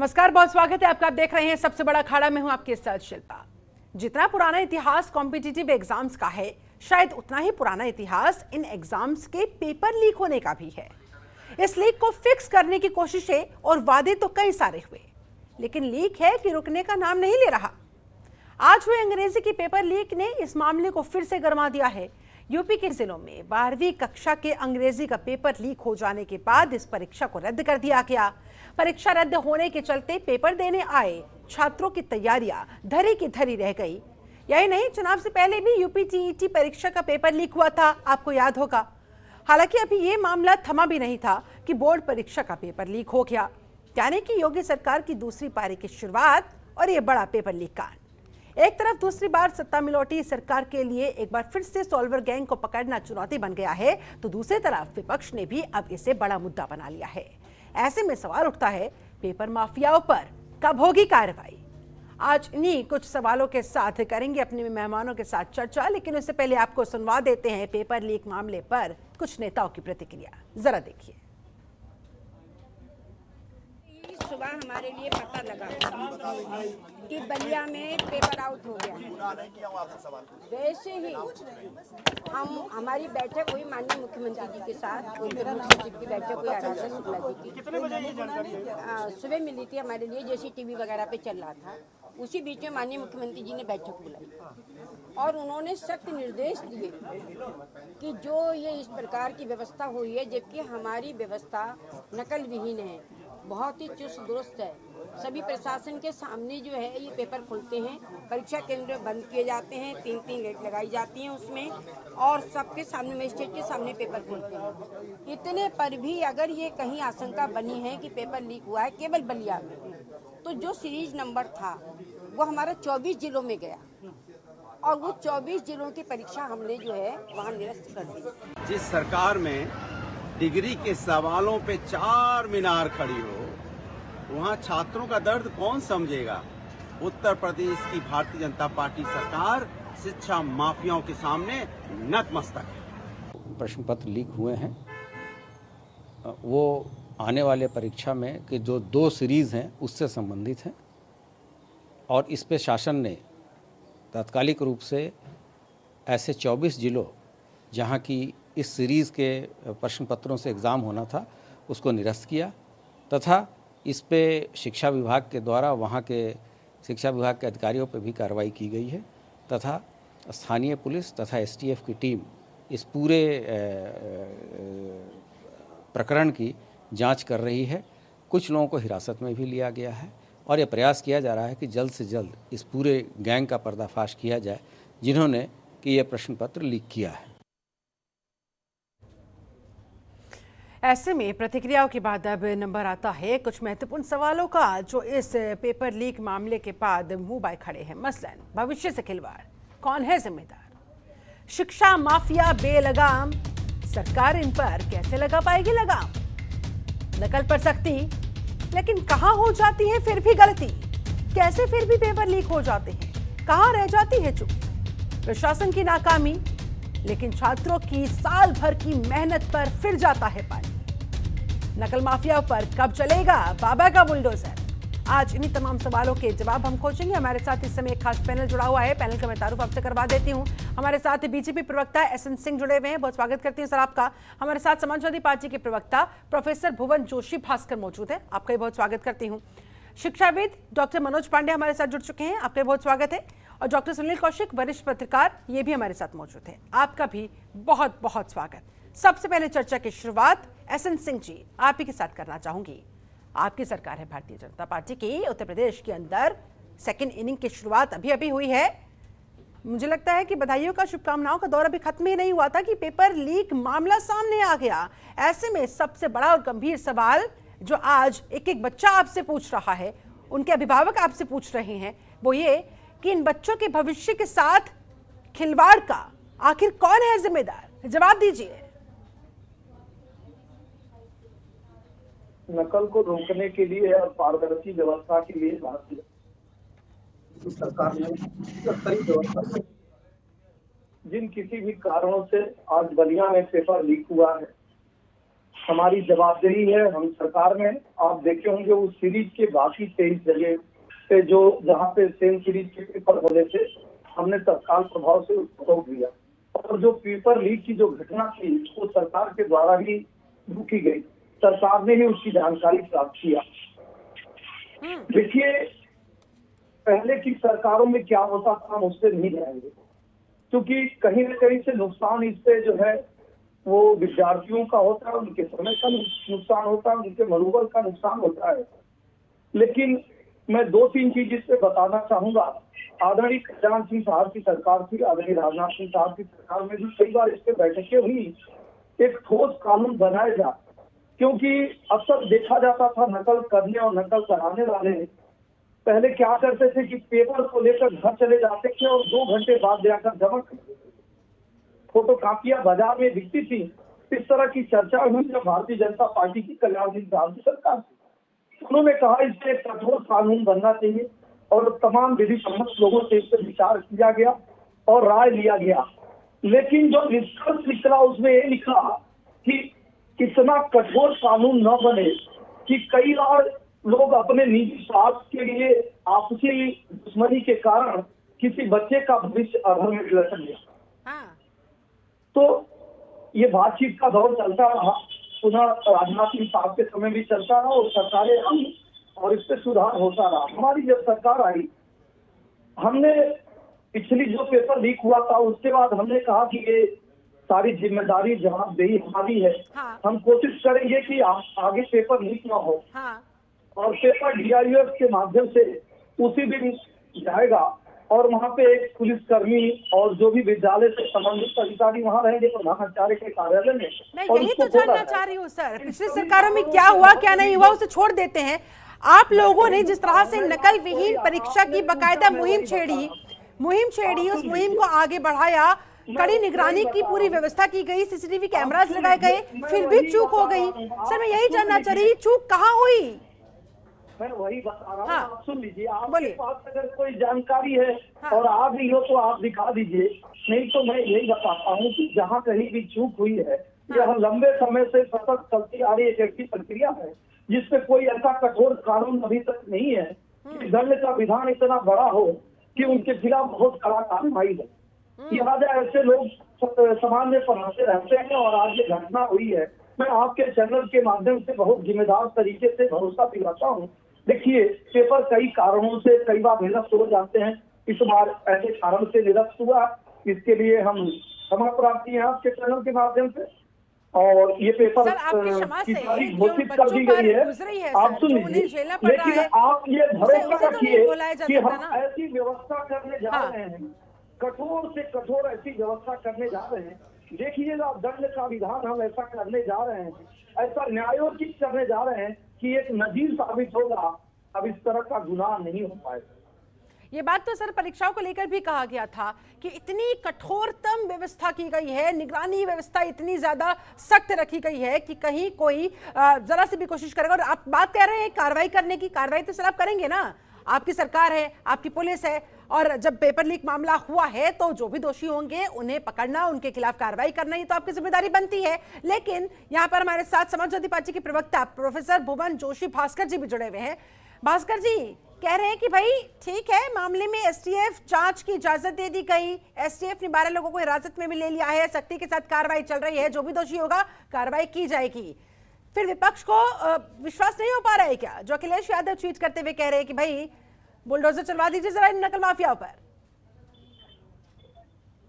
नमस्कार, बहुत स्वागत है आपका। आप देख रहे हैं सबसे बड़ा अखाड़ा। मैं हूं आपके साथ शिल्पा। जितना पुराना इतिहास कॉम्पिटिटिव एग्जाम्स का है, शायद उतना ही पुराना इतिहास इन एग्जाम्स के पेपर लीक होने का भी है। इस लीक को फिक्स करने की कोशिशें और वादे तो कई सारे हुए, लेकिन लीक है कि रुकने का नाम नहीं ले रहा। आज हुए अंग्रेजी की पेपर लीक ने इस मामले को फिर से गरमा दिया है। यूपी के जिलों में 12वीं कक्षा के अंग्रेजी का पेपर लीक हो जाने के बाद इस परीक्षा को रद्द कर दिया गया। परीक्षा रद्द होने के चलते पेपर देने आए छात्रों की तैयारियां धरी की धरी रह गई। यही नहीं, चुनाव से पहले भी यूपी टीईटी परीक्षा का पेपर लीक हुआ था, आपको याद होगा। हालांकि अभी ये मामला थमा भी नहीं था कि बोर्ड परीक्षा का पेपर लीक हो गया, यानी कि योगी सरकार की दूसरी पारी की शुरुआत और ये बड़ा पेपर लीक कांड। एक तरफ दूसरी बार सत्ता में लौटी सरकार के लिए एक बार फिर से सॉल्वर गैंग को पकड़ना चुनौती बन गया है, तो दूसरी तरफ विपक्ष ने भी अब इसे बड़ा मुद्दा बना लिया है। ऐसे में सवाल उठता है, पेपर माफियाओं पर कब होगी कार्रवाई? आज इन्हीं कुछ सवालों के साथ करेंगे अपने मेहमानों के साथ चर्चा, लेकिन उससे पहले आपको सुनवा देते हैं पेपर लीक मामले पर कुछ नेताओं की प्रतिक्रिया। जरा देखिए। सुबह हमारे लिए पता लगा कि बलिया में पेपर आउट हो गया। वैसे ही हमारी बैठक हुई माननीय मुख्यमंत्री जी के साथ, मुख्य सचिव की बैठक हुई आराध्या शुक्ला जी की। कितने बजे ये जानकारी सुबह मिली थी हमारे लिए, जैसे टीवी वगैरह पे चल रहा था। उसी बीच में माननीय मुख्यमंत्री जी ने बैठक बुलाई और उन्होंने सख्त निर्देश दिए कि जो ये इस प्रकार की व्यवस्था हुई है, जबकि हमारी व्यवस्था नकल विहीन है, बहुत ही चुस्त दुरुस्त है। सभी प्रशासन के सामने जो है ये पेपर खुलते हैं, परीक्षा केंद्र बंद किए जाते हैं, 3-3 लेट लगाई जाती हैं उसमें, और सबके सामने मजिस्ट्रेट के सामने पेपर खुलते हैं। इतने पर भी अगर ये कहीं आशंका बनी है कि पेपर लीक हुआ है केवल बलिया में, तो जो सीरीज नंबर था वो हमारा 24 जिलों में गया और वो 24 जिलों की परीक्षा हमने जो है वहाँ निरस्त कर दी। जिस सरकार में डिग्री के सवालों पे 4 मीनार खड़ी हो, वहाँ छात्रों का दर्द कौन समझेगा? उत्तर प्रदेश की भारतीय जनता पार्टी सरकार शिक्षा माफियाओं के सामने नतमस्तक है। प्रश्न पत्र लीक हुए हैं, वो आने वाले परीक्षा में कि जो 2 सीरीज़ हैं उससे संबंधित हैं, और इस पे शासन ने तात्कालिक रूप से ऐसे 24 जिलों जहाँ की इस सीरीज़ के प्रश्न पत्रों से एग्ज़ाम होना था उसको निरस्त किया, तथा इस पे शिक्षा विभाग के द्वारा वहाँ के शिक्षा विभाग के अधिकारियों पर भी कार्रवाई की गई है, तथा स्थानीय पुलिस तथा एसटीएफ की टीम इस पूरे प्रकरण की जांच कर रही है। कुछ लोगों को हिरासत में भी लिया गया है और यह प्रयास किया जा रहा है कि जल्द से जल्द इस पूरे गैंग का पर्दाफाश किया जाए जिन्होंने कि यह प्रश्न पत्र लीक किया है। ऐसे में प्रतिक्रियाओं के बाद अब नंबर आता है कुछ महत्वपूर्ण सवालों का, जो इस पेपर लीक मामले के बाद मुंह बाय खड़े हैं। मसलन भविष्य से खिलवाड़, कौन है जिम्मेदार? शिक्षा माफिया बेलगाम, सरकार इन पर कैसे लगा पाएगी लगाम? नकल पर सख्ती, लेकिन कहां हो जाती है फिर भी गलती? कैसे फिर भी पेपर लीक हो जाते हैं? कहां रह जाती है चूक? प्रशासन की नाकामी, लेकिन छात्रों की साल भर की मेहनत पर फिर जाता है पानी। नकल माफिया पर कब चलेगा बाबा का बुलडोजर? आज इन्हीं तमाम सवालों के जवाब हम खोजेंगे। हमारे साथ इस समय एक खास पैनल जुड़ा हुआ है। पैनल का मैं तारुफ आपसे करवा देती हूं। हमारे साथ बीजेपी प्रवक्ता एसएन सिंह जुड़े हुए हैं, बहुत स्वागत करती हूं सर आपका। हमारे साथ समाजवादी पार्टी के प्रवक्ता प्रोफेसर भुवन जोशी भास्कर मौजूद है, आपका भी बहुत स्वागत करती हूँ। शिक्षाविद डॉक्टर मनोज पांडे हमारे साथ जुड़ चुके हैं, आपका बहुत स्वागत है। और डॉक्टर सुनील कौशिक, वरिष्ठ पत्रकार, ये भी हमारे साथ मौजूद है, आपका भी बहुत बहुत स्वागत। सबसे पहले चर्चा की शुरुआत एसएन सिंह जी आप ही के साथ करना चाहूंगी। आपकी सरकार है भारतीय जनता पार्टी की, उत्तर प्रदेश के अंदर सेकेंड इनिंग की शुरुआत अभी अभी हुई है। मुझे लगता है कि बधाइयों का, शुभकामनाओं का दौर अभी खत्म ही नहीं हुआ था कि पेपर लीक मामला सामने आ गया। ऐसे में सबसे बड़ा और गंभीर सवाल जो आज एक एक बच्चा आपसे पूछ रहा है, उनके अभिभावक आपसे पूछ रहे हैं, वो ये कि इन बच्चों के भविष्य के साथ खिलवाड़ का आखिर कौन है जिम्मेदार? जवाब दीजिए। नकल को रोकने के लिए और पारदर्शी व्यवस्था के लिए भारतीय सरकार ने कई व्यवस्था की। जिन किसी भी कारणों से आज बलिया में पेपर लीक हुआ है, हमारी जवाबदेही है, हम सरकार में आप देखे होंगे उस सीरीज के बाकी 23 जगह पे जो जहाँ पे सेम सीरीज के पेपर होने थे हमने तत्काल प्रभाव से उसको रोक दिया। और जो पेपर लीक की जो घटना थी वो सरकार के द्वारा ही रोकी गई, सरकार ने ही उसकी जानकारी प्राप्त किया। देखिए पहले की सरकारों में क्या होता था हम उससे नहीं जाएंगे, क्योंकि कहीं न कहीं से नुकसान इससे जो है वो विद्यार्थियों का होता है, उनके समय का नुकसान होता है, उनके मनोबल का नुकसान होता है। लेकिन मैं 2-3 चीज इस पे बताना चाहूंगा। आदरणीय कल्याण सिंह साहब की सरकार थी, आदरणीय राजनाथ सिंह साहब की सरकार में भी कई बार इस पे बैठकें हुई, एक ठोस कानून बनाया जाए, क्योंकि अक्सर देखा जाता था नकल करने और नकल कराने वाले पहले क्या करते थे कि पेपर को लेकर घर चले जाते थे और 2 घंटे बाद जाकर जमा करते थे। फोटो कापियां बाजार में बिकती थी। इस तरह की चर्चा हुई जब भारतीय जनता पार्टी की कल्याण सिंह साहब की सरकार थी। उन्होंने कहा इससे एक कठोर कानून बनना चाहिए और तमाम विधि सम्मत लोगों से इस पर विचार किया गया और राय लिया गया। लेकिन जो निष्कर्ष निकला उसमें ये लिखा कि इतना कठोर कानून न बने कि कई बार लोग अपने निजी स्वार्थ के लिए आपसी दुश्मनी के कारण किसी बच्चे का भविष्य अधर में लटक गया। तो ये बातचीत का दौर चलता रहा, पुनः राजनाथ सिंह साहब के समय भी चलता रहा और सरकारें आई और इस पे सुधार होता रहा। हमारी जब सरकार आई हमने पिछली जो पेपर लीक हुआ था उसके बाद हमने कहा कि ये सारी जिम्मेदारी जवाबदेही हमारी है। हम कोशिश करेंगे कि आगे पेपर लीक ना हो और पेपर DIF के माध्यम से उसी दिन जाएगा और वहाँ पे एक पुलिसकर्मी और जो भी विद्यालय से संबंधित अधिकारी वहाँ रहेंगे प्रधानाचार्य के कार्यालय में। मैं यही तो जानना चाह रही हूँ सर, पिछली सरकारों में क्या हुआ क्या नहीं हुआ उसे छोड़ देते हैं। आप लोगों ने जिस तरह से नकल विहीन परीक्षा की बकायदा मुहिम छेड़ी, उस मुहिम को आगे बढ़ाया, कड़ी निगरानी की पूरी व्यवस्था की गई, CCTV कैमरास लगाए गए, फिर भी चूक हो गई। सर मैं यही जानना चाह रही, चूक कहाँ हुई? मैं वही बता रहा हूँ। हाँ। आप सुन लीजिए, आपके पास अगर कोई जानकारी है और आ गई हो तो आप दिखा दीजिए, नहीं तो मैं यही बताता हूँ कि जहाँ कहीं भी चूक हुई है यह लंबे समय से सतत चलती आ रही एक ऐसी प्रक्रिया है जिसपे कोई ऐसा कठोर कानून अभी तक नहीं है कि दंड का विधान इतना बड़ा हो कि उनके खिलाफ बहुत कड़ा कार्रवाई है। लिहाजा ऐसे लोग समाज में पढ़ाते रहते हैं और आज ये घटना हुई है। मैं आपके चैनल के माध्यम से बहुत जिम्मेदार तरीके से भरोसा दिलाता हूँ। देखिए पेपर कई कारणों से कई बार निरस्त हो जाते हैं, इस बार ऐसे कारण से निरस्त हुआ, इसके लिए हम क्षमा प्रार्थी हैं आपके चैनल के माध्यम से। और ये पेपर की तारीख घोषित कर दी गई है, आप सुन लीजिए। लेकिन आप ये भरोसा रखिए कि हम ऐसी व्यवस्था करने जा रहे हैं, कठोर से कठोर ऐसी व्यवस्था करने जा रहे हैं। देखिएगा दंड का विधान हम ऐसा करने जा रहे हैं, ऐसा न्यायोचित करने जा रहे हैं कि एक नजीर साबित होगा, अब इस तरह का गुनाह नहीं हो पाएगा। ये बात तो सर परीक्षाओं को लेकर भी कहा गया था कि इतनी कठोरतम व्यवस्था की गई है, निगरानी व्यवस्था इतनी ज्यादा सख्त रखी गई है कि कहीं कोई जरा से भी कोशिश करेगा। और आप बात कर रहे हैं कार्रवाई करने की, कार्रवाई तो सर आप करेंगे ना, आपकी सरकार है, आपकी पुलिस है, और जब पेपर लीक मामला हुआ है तो जो भी दोषी होंगे उन्हें पकड़ना, उनके खिलाफ कार्रवाई करना, ये तो आपकी जिम्मेदारी बनती है। लेकिन यहाँ पर हमारे साथ समाजवादी पार्टी के प्रवक्ता प्रोफेसर भुवन जोशी भास्कर जी भी जुड़े हुए हैं। भास्कर जी कह रहे हैं कि भाई ठीक है, मामले में STF जांच की इजाजत दे दी गई, STF ने 12 लोगों को हिरासत में भी ले लिया है, सख्ती के साथ कार्रवाई चल रही है, जो भी दोषी होगा कार्रवाई की जाएगी। फिर विपक्ष को विश्वास नहीं हो पा रहा है क्या, जो अखिलेश यादव ट्वीट करते हुए कह रहे हैं कि भाई बुलडोजर चलवा दीजिए जरा इन नकल माफियाओं पर।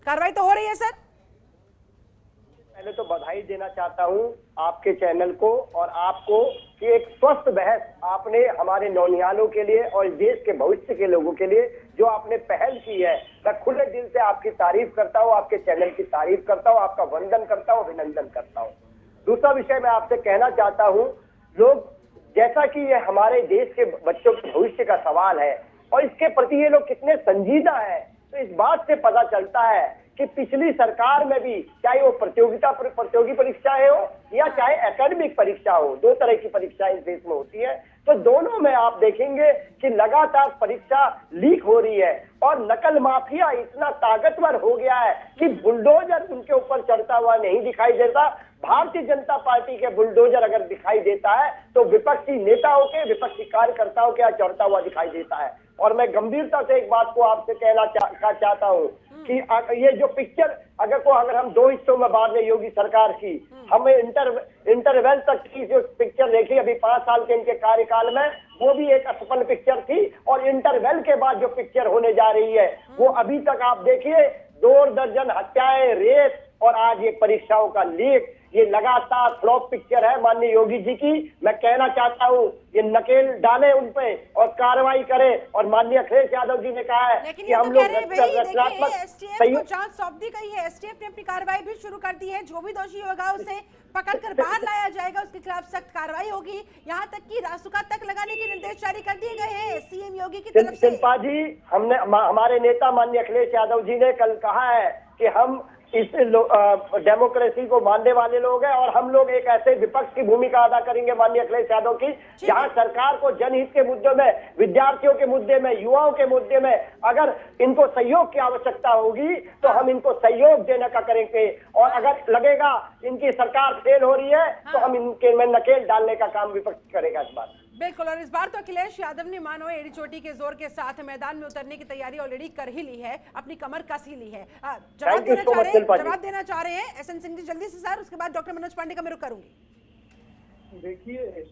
कार्रवाई तो हो रही है सर। पहले तो बधाई देना चाहता हूं आपके चैनल को और आपको कि एक स्वस्थ बहस आपने हमारे नौनिहालों के लिए और देश के भविष्य के लोगों के लिए जो आपने पहल की है, मैं खुले दिल से आपकी तारीफ करता हूं, आपके चैनल की तारीफ करता हूं, आपका वंदन करता हूं, अभिनंदन करता हूं। दूसरा विषय मैं आपसे कहना चाहता हूं, लोग जैसा कि ये हमारे देश के बच्चों के भविष्य का सवाल है और इसके प्रति ये लोग कितने संजीदा है, तो इस बात से पता चलता है कि पिछली सरकार में भी चाहे वो प्रतियोगी परीक्षाएं हो या चाहे एकेडमिक परीक्षा हो, 2 तरह की परीक्षाएं इस देश में होती है, तो दोनों में आप देखेंगे कि लगातार परीक्षा लीक हो रही है और नकल माफिया इतना ताकतवर हो गया है कि बुलडोजर उनके ऊपर चढ़ता हुआ नहीं दिखाई देता। भारतीय जनता पार्टी के बुलडोजर अगर दिखाई देता है तो विपक्षी नेताओं के, विपक्षी कार्यकर्ताओं के चढ़ता हुआ दिखाई देता है। और मैं गंभीरता से एक बात को आपसे कहना चाहता हूँ कि ये जो पिक्चर अगर हम दो हिस्सों में बांट दें योगी सरकार की, हमें इंटरवेल तक की जो पिक्चर देखी अभी 5 साल के इनके कार्यकाल में, वो भी एक असफल पिक्चर थी। और इंटरवेल के बाद जो पिक्चर होने जा रही है वो अभी तक आप देखिए 2 दर्जन हत्याएं, रेप और आज ये परीक्षाओं का लीक, ये लगातार फ्लॉप पिक्चर है माननीय योगी जी की। मैं कहना चाहता हूँ ये नकेल डाले उन पे और कार्रवाई करें। और माननीय अखिलेश यादव जी ने कहा है कि हम लोग रचनात्मक एसटीएफ को जांच सौंप दी गई है, एसटीएफ ने अपनी कार्रवाई भी शुरू कर दी है। जो भी दोषी होगा उसे पकड़कर बाहर लाया जाएगा, उसके खिलाफ सख्त कार्रवाई होगी। यहाँ तक कि रासुका तक लगाने के निर्देश जारी कर दिए गए हैं सीएम योगी की तरफ से। शिल्पा जी, हमारे नेता माननीय अखिलेश यादव जी ने कल कहा है कि हम इस डेमोक्रेसी को मानने वाले लोग हैं और हम लोग एक ऐसे विपक्ष की भूमिका अदा करेंगे माननीय अखिलेश यादव की, जहां सरकार को जनहित के मुद्दों में, विद्यार्थियों के मुद्दे में, युवाओं के मुद्दे में अगर इनको सहयोग की आवश्यकता होगी तो हम इनको सहयोग देने का करेंगे। और अगर लगेगा इनकी सरकार फेल हो रही है तो हम इनके में नकेल डालने का काम विपक्ष करेगा इस बार। बिल्कुल। और इस बार तो अखिलेश यादव ने मानो एड़ी चोटी के जोर के साथ मैदान में उतरने की तैयारी ऑलरेडी कर ही ली है, अपनी कमर कस ही ली है। जवाब देना चाह रहे हैं एसएन सिंह जी जल्दी से सर, उसके बाद डॉक्टर मनोज पांडे का मैं रुख करूंगी। देखिए,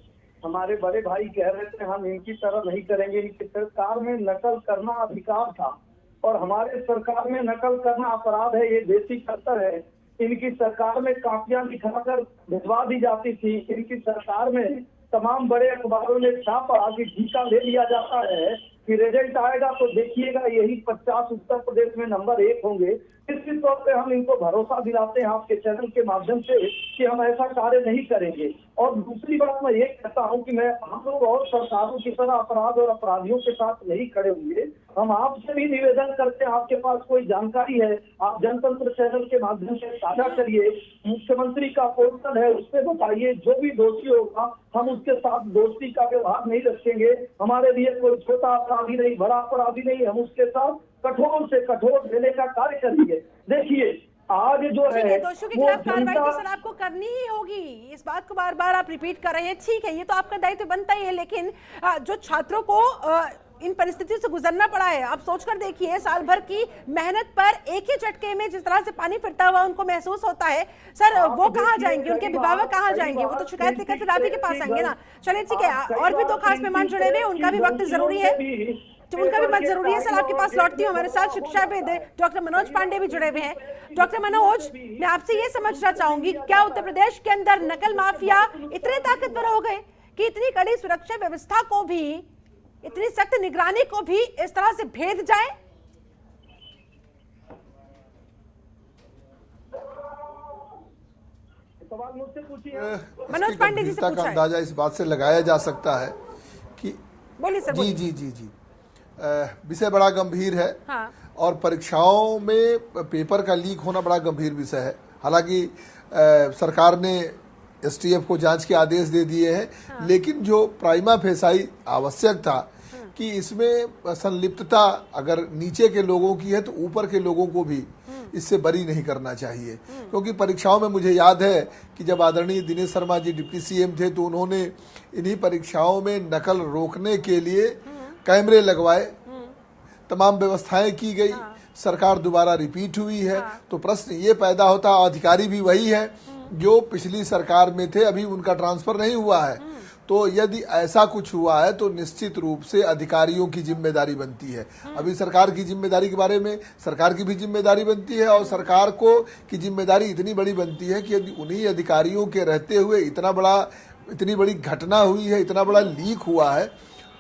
हमारे बड़े भाई कह रहे थे हम इनकी तरह नहीं करेंगे, इनकी सरकार में नकल करना अधिकार था और हमारे सरकार में नकल करना अपराध है, ये देसी खतर है। इनकी सरकार में कापियां दिखाकर भिजवा दी जाती थी, इनकी सरकार में तमाम बड़े अखबारों ने छापा कि टीका ले लिया जाता है कि रिजल्ट आएगा तो देखिएगा यही 50 उत्तर प्रदेश में नंबर 1 होंगे। इसी तौर पे हम इनको भरोसा दिलाते हैं आपके चैनल के माध्यम से कि हम ऐसा कार्य नहीं करेंगे। और दूसरी बात मैं ये कहता हूं कि मैं हम लोग और सरकारों की तरह अपराध और अपराधियों के साथ नहीं खड़े होंगे। हम आपसे भी निवेदन करते हैं, आपके पास कोई जानकारी है आप जनतंत्र चैनल के माध्यम से साझा करिए, मुख्यमंत्री का पोर्टल है उस पर बताइए, जो भी दोषी होगा हम उसके साथ दोस्ती का व्यवहार नहीं रखेंगे। हमारे लिए कोई छोटा अपराधी नहीं, बड़ा अपराधी नहीं, हम उसके साथ कठोर से कठोर देने का कार्य करेंगे। देखिए आज जो है दोषियों के खिलाफ कार्रवाई तो सर आपको करनी ही होगी, इस बात को बार बार आप रिपीट कर रहे हैं, ठीक है ये तो आपका दायित्व बनता ही है। लेकिन जो छात्रों को इन परिस्थितियों से गुजरना पड़ा है, आप सोचकर देखिए साल भर की मेहनत पर एक ही झटके में जिस तरह से पानी फिरता हुआ उनको महसूस होता है सर, वो कहाँ जाएंगे, उनके अभिभावक कहाँ जाएंगे, वो तो शिकायत लेकर फिर आप ही के पास आएंगे ना। चलिए ठीक है, और भी 2 खास मेहमान जुड़े हुए, उनका भी वक्त जरूरी है, उनका भी मत जरूरी है। सर आपके पास लौटती हूँ, हमारे साथ शिक्षाविद डॉक्टर मनोज पांडे भी जुड़े हुए हैं। डॉक्टर मनोज, मैं आपसे ये समझना चाहूंगी, क्या उत्तर प्रदेश के अंदर नकल माफिया इतने ताकतवर हो गए कि इतनी कड़ी सुरक्षा व्यवस्था को भी, इतनी सख्त निगरानी को भी इस तरह से भेद जाए? सवाल मुझसे पूछिए। मनोज पांडे जी से पूछा है। अंदाजा इस बात से लगाया जा सकता है कि बोलिए सर। जी विषय बड़ा गंभीर है। हाँ। और परीक्षाओं में पेपर का लीक होना बड़ा गंभीर विषय है। हालांकि सरकार ने एसटीएफ को जांच के आदेश दे दिए हैं। हाँ। लेकिन जो प्राइमा फेसाई आवश्यक था कि इसमें संलिप्तता अगर नीचे के लोगों की है तो ऊपर के लोगों को भी इससे बरी नहीं करना चाहिए। क्योंकि परीक्षाओं में मुझे याद है कि जब आदरणीय दिनेश शर्मा जी डिप्टी सीएम थे तो उन्होंने इन्हीं परीक्षाओं में नकल रोकने के लिए कैमरे लगवाए, तमाम व्यवस्थाएं की गई। सरकार दोबारा रिपीट हुई है। तो प्रश्न ये पैदा होता, अधिकारी भी वही है जो पिछली सरकार में थे, अभी उनका ट्रांसफर नहीं हुआ है। तो यदि ऐसा कुछ हुआ है तो निश्चित रूप से अधिकारियों की जिम्मेदारी बनती है। अभी सरकार की जिम्मेदारी के बारे में सरकार की भी जिम्मेदारी बनती है और सरकार को की जिम्मेदारी इतनी बड़ी बनती है कि यदि उन्हीं अधिकारियों के रहते हुए इतनी बड़ी घटना हुई है, इतना बड़ा लीक हुआ है,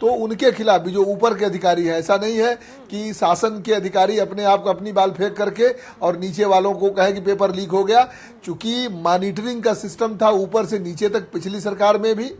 तो उनके खिलाफ भी जो ऊपर के अधिकारी है, ऐसा नहीं है कि शासन के अधिकारी अपने आप को अपनी बाल फेंक करके और नीचे वालों को कहे कि पेपर लीक हो गया। चूंकि मॉनिटरिंग का सिस्टम था ऊपर से नीचे तक पिछली सरकार में भी,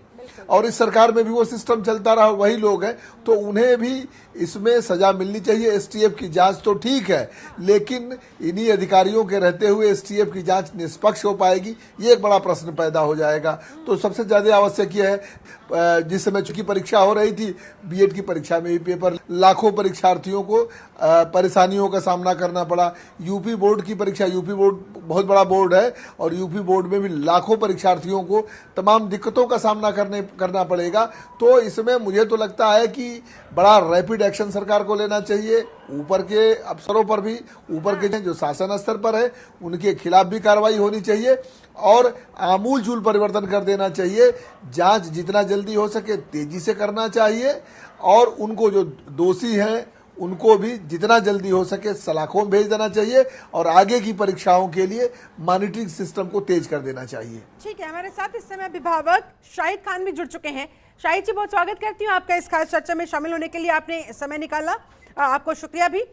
और इस सरकार में भी वो सिस्टम चलता रहा, वही लोग हैं, तो उन्हें भी इसमें सजा मिलनी चाहिए। एसटीएफ की जांच तो ठीक है, लेकिन इन्हीं अधिकारियों के रहते हुए एसटीएफ की जांच निष्पक्ष हो पाएगी, ये एक बड़ा प्रश्न पैदा हो जाएगा। तो सबसे ज्यादा आवश्यक यह है, जिस समय चूंकि परीक्षा हो रही थी, बीएड की परीक्षा में भी पेपर, लाखों परीक्षार्थियों को परेशानियों का सामना करना पड़ा। यूपी बोर्ड की परीक्षा, यूपी बोर्ड बहुत बड़ा बोर्ड है, और यूपी बोर्ड में भी लाखों परीक्षार्थियों को तमाम दिक्कतों का सामना करना पड़ेगा। तो इसमें मुझे तो लगता है कि बड़ा रैपिड एक्शन सरकार को लेना चाहिए। ऊपर के अफसरों पर भी, ऊपर के जो शासन स्तर पर है, उनके खिलाफ भी कार्रवाई होनी चाहिए और आमूलचूल परिवर्तन कर देना चाहिए। जांच जितना जल्दी हो सके तेजी से करना चाहिए, और उनको जो दोषी हैं उनको भी जितना जल्दी हो सके सलाखों में भेज देना चाहिए, और आगे की परीक्षाओं के लिए मॉनिटरिंग सिस्टम को तेज कर देना चाहिए। ठीक है, हमारे साथ इस समय अभिभावक शाहिद खान भी जुड़ चुके हैं। शाहिद जी, बहुत स्वागत करती हूँ आपका इस खास चर्चा में शामिल होने के लिए, आपने समय निकाला, आपको शुक्रिया भी।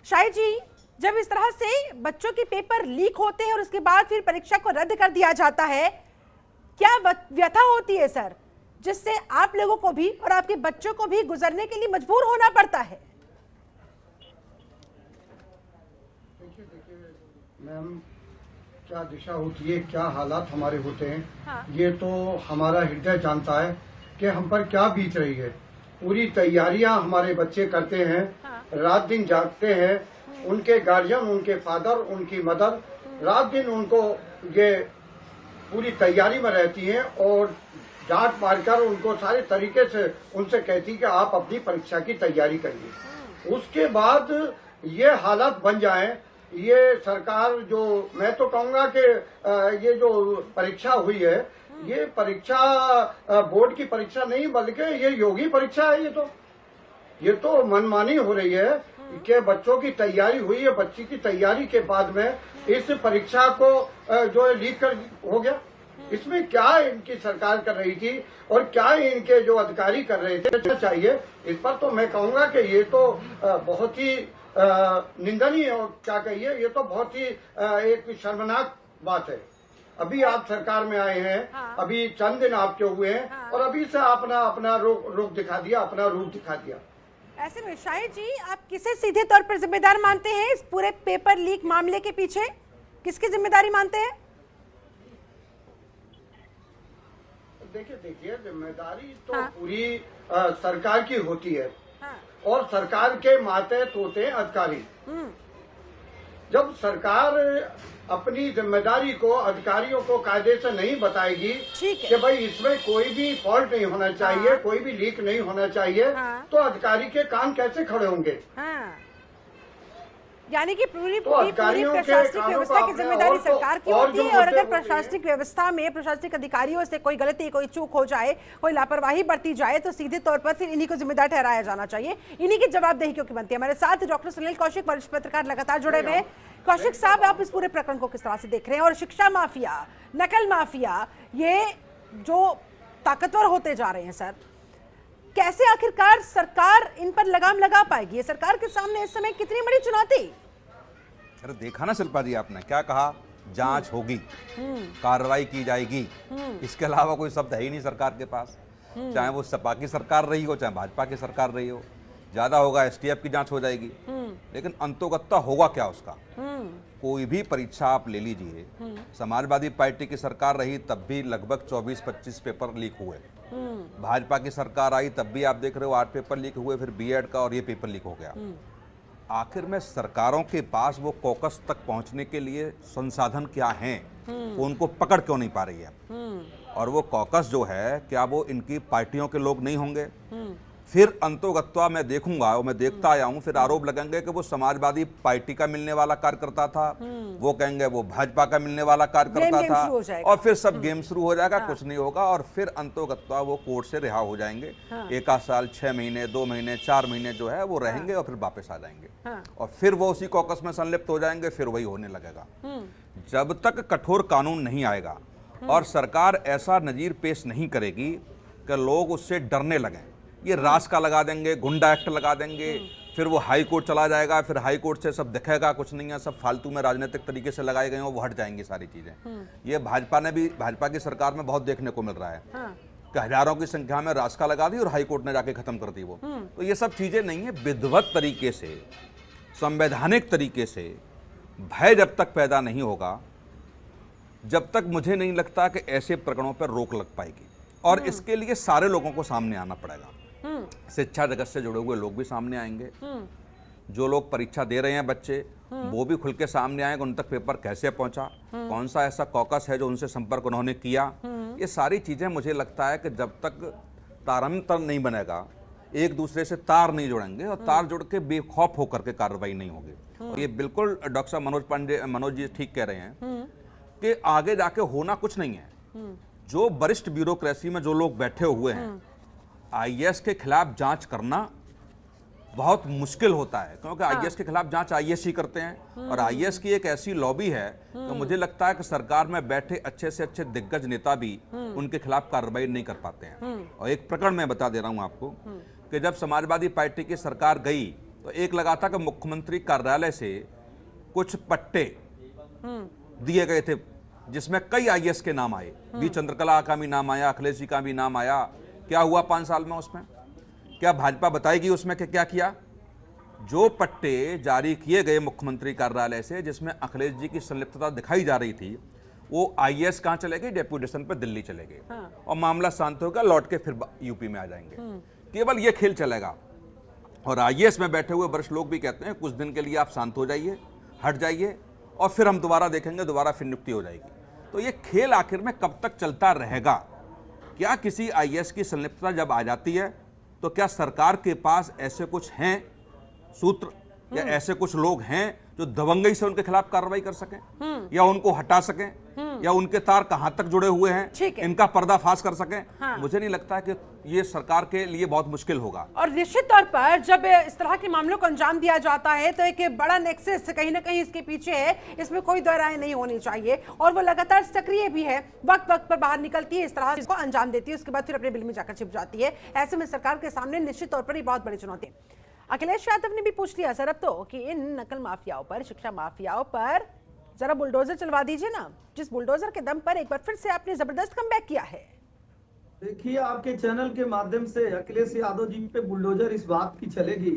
शाहिद जी, जब इस तरह से बच्चों के पेपर लीक होते हैं और उसके बाद फिर परीक्षा को रद्द कर दिया जाता है, क्या व्यथा होती है सर, जिससे आप लोगों को भी और आपके बच्चों को भी गुजरने के लिए मजबूर होना पड़ता है? मैम, क्या दिशा होती है, क्या हालात हमारे होते हैं, हाँ। ये तो हमारा हृदय जानता है कि हम पर क्या बीत रही है। पूरी तैयारियां हमारे बच्चे करते हैं, हाँ। रात दिन जागते हैं, उनके गार्जियन, उनके फादर, उनकी मदर रात दिन उनको ये पूरी तैयारी में रहती हैं और डांट मारकर उनको सारे तरीके से उनसे कहती कि आप अपनी परीक्षा की तैयारी करिए। उसके बाद ये हालात बन जाएं, ये सरकार जो, मैं तो कहूंगा कि ये जो परीक्षा हुई है, ये परीक्षा बोर्ड की परीक्षा नहीं बल्कि ये योगी परीक्षा है। ये तो मनमानी हो रही है कि बच्चों की तैयारी हुई है, बच्ची की तैयारी के बाद में इस परीक्षा को जो लीक कर हो गया। इसमें क्या इनकी सरकार कर रही थी और क्या इनके जो अधिकारी कर रहे थे चाहिए, इस पर तो मैं कहूंगा कि ये तो बहुत ही निंदनीय, और क्या कहिए, ये तो बहुत ही एक शर्मनाक बात है। अभी आप सरकार में आए हैं, हाँ। अभी चंद दिन आपके हुए हैं, हाँ। और अभी से अपना रुख दिखा दिया, अपना रूप दिखा दिया। ऐसे में शाहिद जी, आप किसे सीधे तौर पर जिम्मेदार मानते हैं इस पूरे पेपर लीक मामले के पीछे? किसकी जिम्मेदारी मानते हैं? देखिए जिम्मेदारी तो हाँ। पूरी सरकार की होती है, हाँ। और सरकार के मातहत होते हैं अधिकारी। जब सरकार अपनी जिम्मेदारी को अधिकारियों को कायदे से नहीं बताएगी ठीक है। कि भाई इसमें कोई भी फॉल्ट नहीं होना चाहिए, हाँ। कोई भी लीक नहीं होना चाहिए, हाँ। तो अधिकारी के कान कैसे खड़े होंगे? हाँ। यानी कि पूरी अधिकारियों के प्रशासनिक कानों व्यवस्था को की अपने जिम्मेदारी और तो- सरकार की और होती जो है, और मुद्दे अगर होते हैं- प्रशासनिक व्यवस्था में प्रशासनिक अधिकारियों से कोई गलती, कोई चूक हो जाए, कोई लापरवाही बरती जाए, तो सीधे तौर पर फिर इन्हीं को जिम्मेदार ठहराया जाना चाहिए। इन्हीं की जवाबदेही क्योंकि बनती है। हमारे साथ डॉक्टर सुनील कौशिक, वरिष्ठ पत्रकार, लगातार जुड़े हुए हैं। कौशिक साहब, आप इस पूरे प्रकरण को किस तरह से देख रहे हैं? और शिक्षा माफिया, नकल माफिया, ये जो ताकतवर होते जा रहे हैं सर, कैसे आखिरकार सरकार इन पर लगाम लगा पाएगी? ये सरकार के सामने इस समय कितनी बड़ी चुनौती? अरे देखा ना शिल्पा जी, आपने क्या कहा, जांच होगी, कार्रवाई की जाएगी, इसके अलावा कोई शब्द है ही नहीं सरकार के पास। चाहे वो सपा की सरकार रही हो, चाहे भाजपा की सरकार रही हो, ज्यादा होगा एसटीएफ की जांच हो जाएगी, लेकिन अंतोगत्ता होगा क्या उसका? कोई भी परीक्षा आप ले लीजिए, समाजवादी पार्टी की सरकार रही तब भी लगभग 24-25 पेपर लीक हुए, भाजपा की सरकार आई तब भी आप देख रहे हो 8 पेपर लीक हुए, फिर बीएड का और ये पेपर लीक हो गया। आखिर में सरकारों के पास वो कॉकस तक पहुंचने के लिए संसाधन क्या हैं, वो उनको पकड़ क्यों नहीं पा रही है? और वो कॉकस जो है, क्या वो इनकी पार्टियों के लोग नहीं होंगे? फिर अंतोगत्वा मैं देखूंगा और मैं देखता आया हूं, फिर आरोप लगेंगे कि वो समाजवादी पार्टी का मिलने वाला कार्यकर्ता था, वो कहेंगे वो भाजपा का मिलने वाला कार्यकर्ता था, और फिर सब गेम शुरू हो जाएगा, कुछ नहीं होगा, और फिर अंतोगत्वा वो कोर्ट से रिहा हो जाएंगे। 1 साल, 6 महीने, 2 महीने, 4 महीने जो है वो रहेंगे और फिर वापस आ जाएंगे, और फिर वो उसी कॉकस में संलिप्त हो जाएंगे, फिर वही होने लगेगा। जब तक कठोर कानून नहीं आएगा और सरकार ऐसा नजीर पेश नहीं करेगी कि लोग उससे डरने लगें, ये रास का लगा देंगे, गुंडा एक्ट लगा देंगे, फिर वो हाई कोर्ट चला जाएगा, फिर हाई कोर्ट से सब दिखेगा कुछ नहीं है, सब फालतू में राजनीतिक तरीके से लगाए गए हैं, वो हट जाएंगी सारी चीजें। ये भाजपा की सरकार में बहुत देखने को मिल रहा है। कि हजारों की संख्या में रास्ता लगा दी और हाईकोर्ट ने जाके खत्म कर दी वो। तो ये सब चीजें नहीं है। विधिवत तरीके से, संवैधानिक तरीके से भय जब तक पैदा नहीं होगा, जब तक मुझे नहीं लगता कि ऐसे प्रकरणों पर रोक लग पाएगी। और इसके लिए सारे लोगों को सामने आना पड़ेगा। शिक्षा जगत से जुड़े हुए लोग भी सामने आएंगे, जो लोग परीक्षा दे रहे हैं बच्चे, वो भी खुल के सामने आएंगे, उन तक पेपर कैसे पहुंचा, कौन सा ऐसा कॉकस है जो उनसे संपर्क उन्होंने किया। ये सारी चीजें मुझे लगता है कि जब तक तारतम्य नहीं बनेगा, एक दूसरे से तार नहीं जुड़ेंगे और तार जुड़ के बेखौफ होकर के कार्रवाई नहीं होगी। और ये बिल्कुल डॉक्टर मनोज जी ठीक कह रहे हैं कि आगे जाके होना कुछ नहीं है। जो वरिष्ठ ब्यूरोक्रेसी में जो लोग बैठे हुए हैं, आईएएस के खिलाफ जांच करना बहुत मुश्किल होता है, क्योंकि आईएएस के खिलाफ जांच आईएएस ही करते हैं। और आईएएस की एक ऐसी लॉबी है तो मुझे लगता है कि सरकार में बैठे अच्छे से अच्छे दिग्गज नेता भी उनके खिलाफ कार्रवाई नहीं कर पाते हैं। और एक प्रकरण मैं बता दे रहा हूं आपको कि जब समाजवादी पार्टी की सरकार गई तो एक लगा था कि मुख्यमंत्री कार्यालय से कुछ पट्टे दिए गए थे जिसमें कई आईएएस के नाम आए। बी चंद्रकला का भी नाम आया, अखिलेश जी का भी नाम आया। क्या हुआ 5 साल में उसमें? क्या भाजपा बताएगी उसमें कि क्या किया? जो पट्टे जारी किए गए मुख्यमंत्री कार्यालय से जिसमें अखिलेश जी की संलिप्तता दिखाई जा रही थी, वो आईएएस कहां चले गए? डेपुटेशन पर दिल्ली चले गए। और मामला शांत होगा, लौट के फिर यूपी में आ जाएंगे। केवल ये खेल चलेगा। और आईएएस में बैठे हुए वरिष्ठ लोग भी कहते हैं कुछ दिन के लिए आप शांत हो जाइए, हट जाइए, और फिर हम दोबारा देखेंगे, दोबारा फिर नियुक्ति हो जाएगी। तो ये खेल आखिर में कब तक चलता रहेगा? क्या किसी आईएएस की संलिप्तता जब आ जाती है तो क्या सरकार के पास ऐसे कुछ हैं सूत्र या ऐसे कुछ लोग हैं जो दबंगई से उनके खिलाफ कार्रवाई कर सकें या उनको हटा सकें या उनके तार कहां तक जुड़े हुए हैं इनका पर्दाफाश कर सकें? मुझे नहीं लगता है कि ये सरकार के लिए बहुत मुश्किल होगा। और निश्चित तौर पर जब इस तरह के मामलों को अंजाम दिया जाता है तो एक बड़ा नेक्सस कहीं ना कहीं इसके पीछे है, इसमें कोई दो राय नहीं होनी चाहिए। और वो लगातार सक्रिय भी है, वक्त वक्त पर बाहर निकलती है, इस तरह इसको अंजाम देती है, उसके बाद फिर अपने बिल में जाकर छिप जाती है। ऐसे में सरकार के सामने निश्चित तौर पर ये बहुत बड़ी चुनौती है। अखिलेश यादव ने भी पूछ लिया सर अब तो कि इन नकल माफियाओं पर, शिक्षा माफियाओं पर जरा बुलडोजर चलवा दीजिए ना, जिस बुलडोजर के दम पर एक बार फिर से आपने जबरदस्त कमबैक किया है। देखिए, आपके चैनल के माध्यम से अखिलेश यादव जी पे बुलडोजर इस बात की चलेगी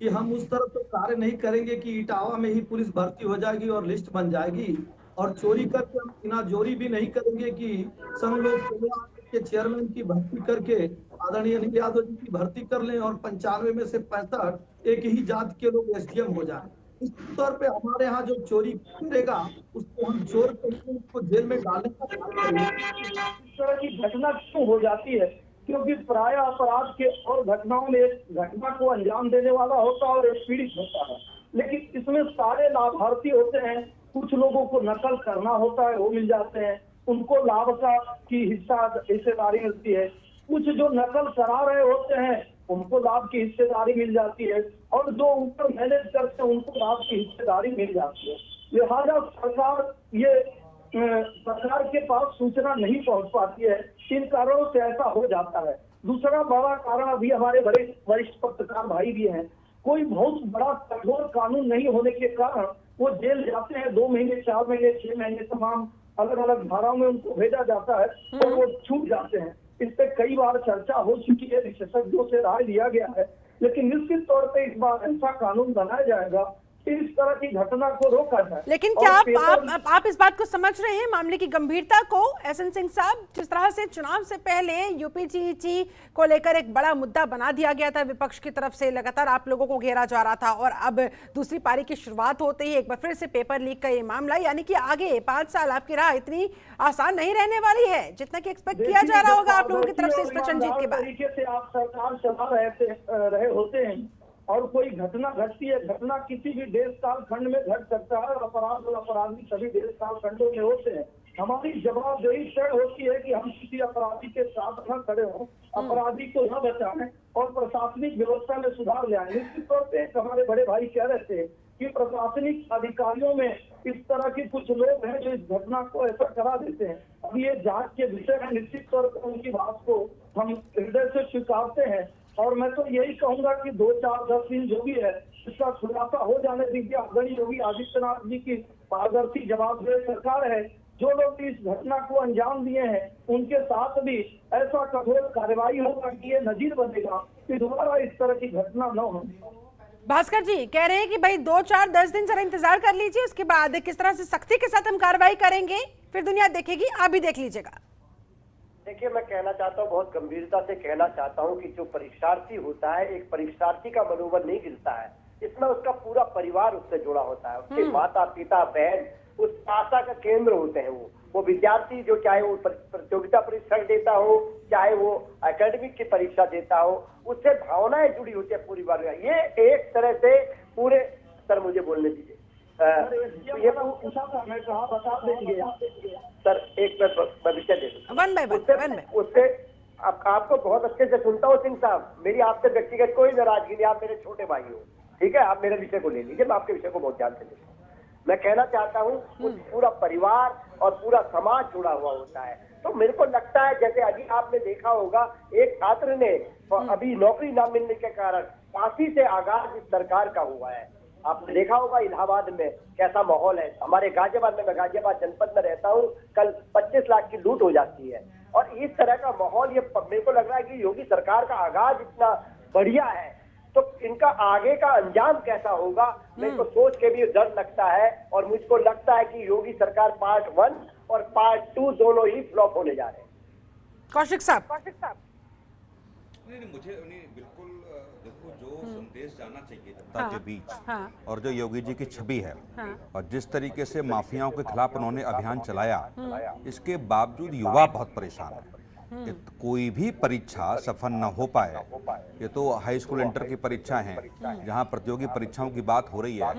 कि हम उस तरफ तो कार्य नहीं करेंगे कि इटावा में ही पुलिस भर्ती हो जाएगी और लिस्ट बन जाएगी, और चोरी करके हम बिना जोरी भी नहीं करेंगे कि संघ लोक सेवा के चेयरमैन की भर्ती करके आदरणीय अनिल यादव जी की भर्ती कर लें और 95 में से 65 एक ही जात के लोग एसडीएम हो जाए। इस तौर पे हमारे यहाँ जो चोरी करेगा उसको हम चोर करके उसको जेल में डालने का कार्य करेंगे। इस तरह की घटना क्यों हो जाती है? क्योंकि प्राय अपराध के और घटनाओं में एक घटना को अंजाम देने वाला होता है और एक पीड़ित होता है, लेकिन इसमें सारे लाभार्थी होते हैं। कुछ लोगों को नकल करना होता है, वो मिल जाते हैं, उनको लाभ का की हिस्सेदारी मिलती है। कुछ जो नकल करा रहे होते हैं उनको लाभ की हिस्सेदारी मिल जाती है, और जो ऊपर मैनेज करते हैं उनको लाभ की हिस्सेदारी मिल जाती है। लिहाजा सरकार के पास सूचना नहीं पहुंच पाती है, इन कारणों से ऐसा हो जाता है। दूसरा बड़ा कारण, अभी हमारे बड़े वरिष्ठ पत्रकार भाई भी हैं, कोई बहुत बड़ा कठोर कानून नहीं होने के कारण वो जेल जाते हैं। 2 महीने, 4 महीने, 6 महीने, तमाम अलग अलग धाराओं में उनको भेजा जाता है और वो छूट जाते हैं। इस पे कई बार चर्चा हो चुकी है, विशेषज्ञों से राय लिया गया है, लेकिन निश्चित तौर पे इस बार ऐसा कानून बनाया जाएगा इस तरह की घटना को रोका जाए। लेकिन क्या आप इस बात को समझ रहे हैं मामले की गंभीरता को? एहसन सिंह साहब, जिस तरह से चुनाव से पहले यूपीजीटी को लेकर एक बड़ा मुद्दा बना दिया गया था विपक्ष की तरफ से, लगातार आप लोगों को घेरा जा रहा था, और अब दूसरी पारी की शुरुआत होते ही एक बार फिर से पेपर लीक का ये मामला, यानी कि आगे 5 साल आपकी राह इतनी आसान नहीं रहने वाली है जितना कि एक्सपेक्ट किया जा रहा होगा आप लोगों की तरफ से इस प्रचंड जीत के बाद। तरीके से आप सरकार चला रहे होते हैं और कोई घटना घटती है, घटना किसी भी देश काल खंड में घट सकता है, अपराध और अपराधी सभी देश काल खंडों में होते हैं। हमारी जवाबदेही तय होती है कि हम किसी अपराधी के साथ न खड़े हों, अपराधी को न बचाएं और प्रशासनिक व्यवस्था में सुधार ले आए। निश्चित तौर पे हमारे बड़े भाई कह रहे थे कि प्रशासनिक अधिकारियों में इस तरह के कुछ लोग हैं जो इस घटना को ऐसा करा देते हैं। अब ये जांच के विषय में निश्चित तौर पर उनकी बात को हम हृदय से स्वीकारते हैं, और मैं तो यही कहूंगा कि 2, 4, 10 दिन जो भी है इसका खुलासा हो जाने दीजिए। आदरणीय योगी आदित्यनाथ जी की पारदर्शी जवाबदेह सरकार है, जो लोग इस घटना को अंजाम दिए हैं उनके साथ भी ऐसा कठोर कार्रवाई होगा कि ये नजीर बनेगा कि दोबारा इस तरह की घटना न हो। भास्कर जी कह रहे हैं कि भाई 2, 4, 10 दिन जरा इंतजार कर लीजिए, उसके बाद किस तरह से सख्ती के साथ हम कार्रवाई करेंगे फिर दुनिया देखेगी, आप भी देख लीजिएगा। देखिए, मैं कहना चाहता हूँ, बहुत गंभीरता से कहना चाहता हूँ कि जो परीक्षार्थी होता है, एक परीक्षार्थी का मनोबल नहीं गिरता है, इसमें उसका पूरा परिवार उससे जुड़ा होता है, उसके माता पिता बहन उस आशा का केंद्र होते हैं। वो विद्यार्थी जो चाहे वो प्रतियोगिता परीक्षा देता हो, चाहे वो एकेडमिक की परीक्षा देता हो, उससे भावनाएं जुड़ी होती है पूरी बार। ये एक तरह से पूरे, सर मुझे बोलने दीजिए, ये मैं कहा बता देंगे सर, एक मैं विषय दे दूं। वन बाय उससे आपको बहुत अच्छे से सुनता हूँ सिंह साहब, मेरी आपसे व्यक्तिगत कोई नाराजगी नहीं, आप मेरे छोटे भाई हो, ठीक है, आप मेरे विषय को ले लीजिए, मैं आपके विषय को बहुत ध्यान से लेता हूँ। मैं कहना चाहता हूँ पूरा परिवार और पूरा समाज जुड़ा हुआ होता है। तो मेरे को लगता है जैसे अभी आपने देखा होगा, एक छात्र ने अभी नौकरी न मिलने के कारण फांसी से आगाज इस सरकार का हुआ है। आपने देखा होगा इलाहाबाद में कैसा माहौल है, हमारे गाजियाबाद में, मैं गाजियाबाद जनपद में रहता हूँ, कल 25 लाख की लूट हो जाती है। और इस तरह का माहौल, ये मेरे को लग रहा है कि योगी सरकार का आगाज इतना बढ़िया है, तो इनका आगे का अंजाम कैसा होगा, मेरे को सोच के भी डर लगता है। और मुझको लगता है कि योगी सरकार पार्ट 1 और पार्ट 2 दोनों ही फ्लॉप होने जा रहे हैं। कौशिक साहब, नहीं, मुझे बिल्कुल देखो, जो संदेश जाना चाहिए जनता के बीच और जो योगी जी की छवि है और जिस तरीके से माफियाओं के खिलाफ उन्होंने अभियान चलाया, इसके बावजूद युवा बहुत परेशान है। कोई भी परीक्षा सफल न हो पाए, ये तो हाई स्कूल इंटर की परीक्षा है जहां प्रतियोगी परीक्षाओं की बात हो रही है,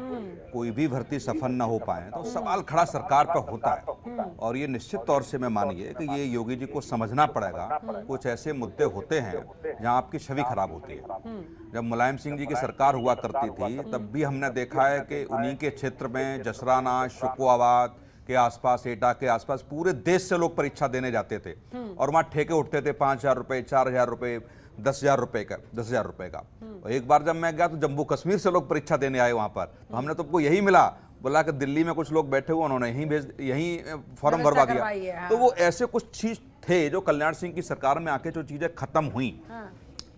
कोई भी भर्ती सफल न हो पाए तो सवाल खड़ा सरकार पर होता है। और ये निश्चित तौर से मैं मानिए कि ये योगी जी को समझना पड़ेगा, कुछ ऐसे मुद्दे होते हैं जहां आपकी छवि खराब होती है। जब मुलायम सिंह जी की सरकार हुआ करती थी तब भी हमने देखा है कि उन्हीं के क्षेत्र में जसराना, शुकुआबाद के आसपास, एटा के आसपास पूरे देश से लोग परीक्षा देने जाते थे और वहां ठेके उठते थे 5,000 रुपए, 4,000 रुपए, 10,000 रुपए का। और एक बार जब मैं गया तो जम्मू कश्मीर से लोग परीक्षा देने आए वहां पर, तो हमने तो आपको यही मिला, बोला कि दिल्ली में कुछ लोग बैठे हुए, उन्होंने यहीं फॉर्म भरवा दिया। तो वो ऐसे कुछ चीज थे जो कल्याण सिंह की सरकार में आके जो चीजें खत्म हुई,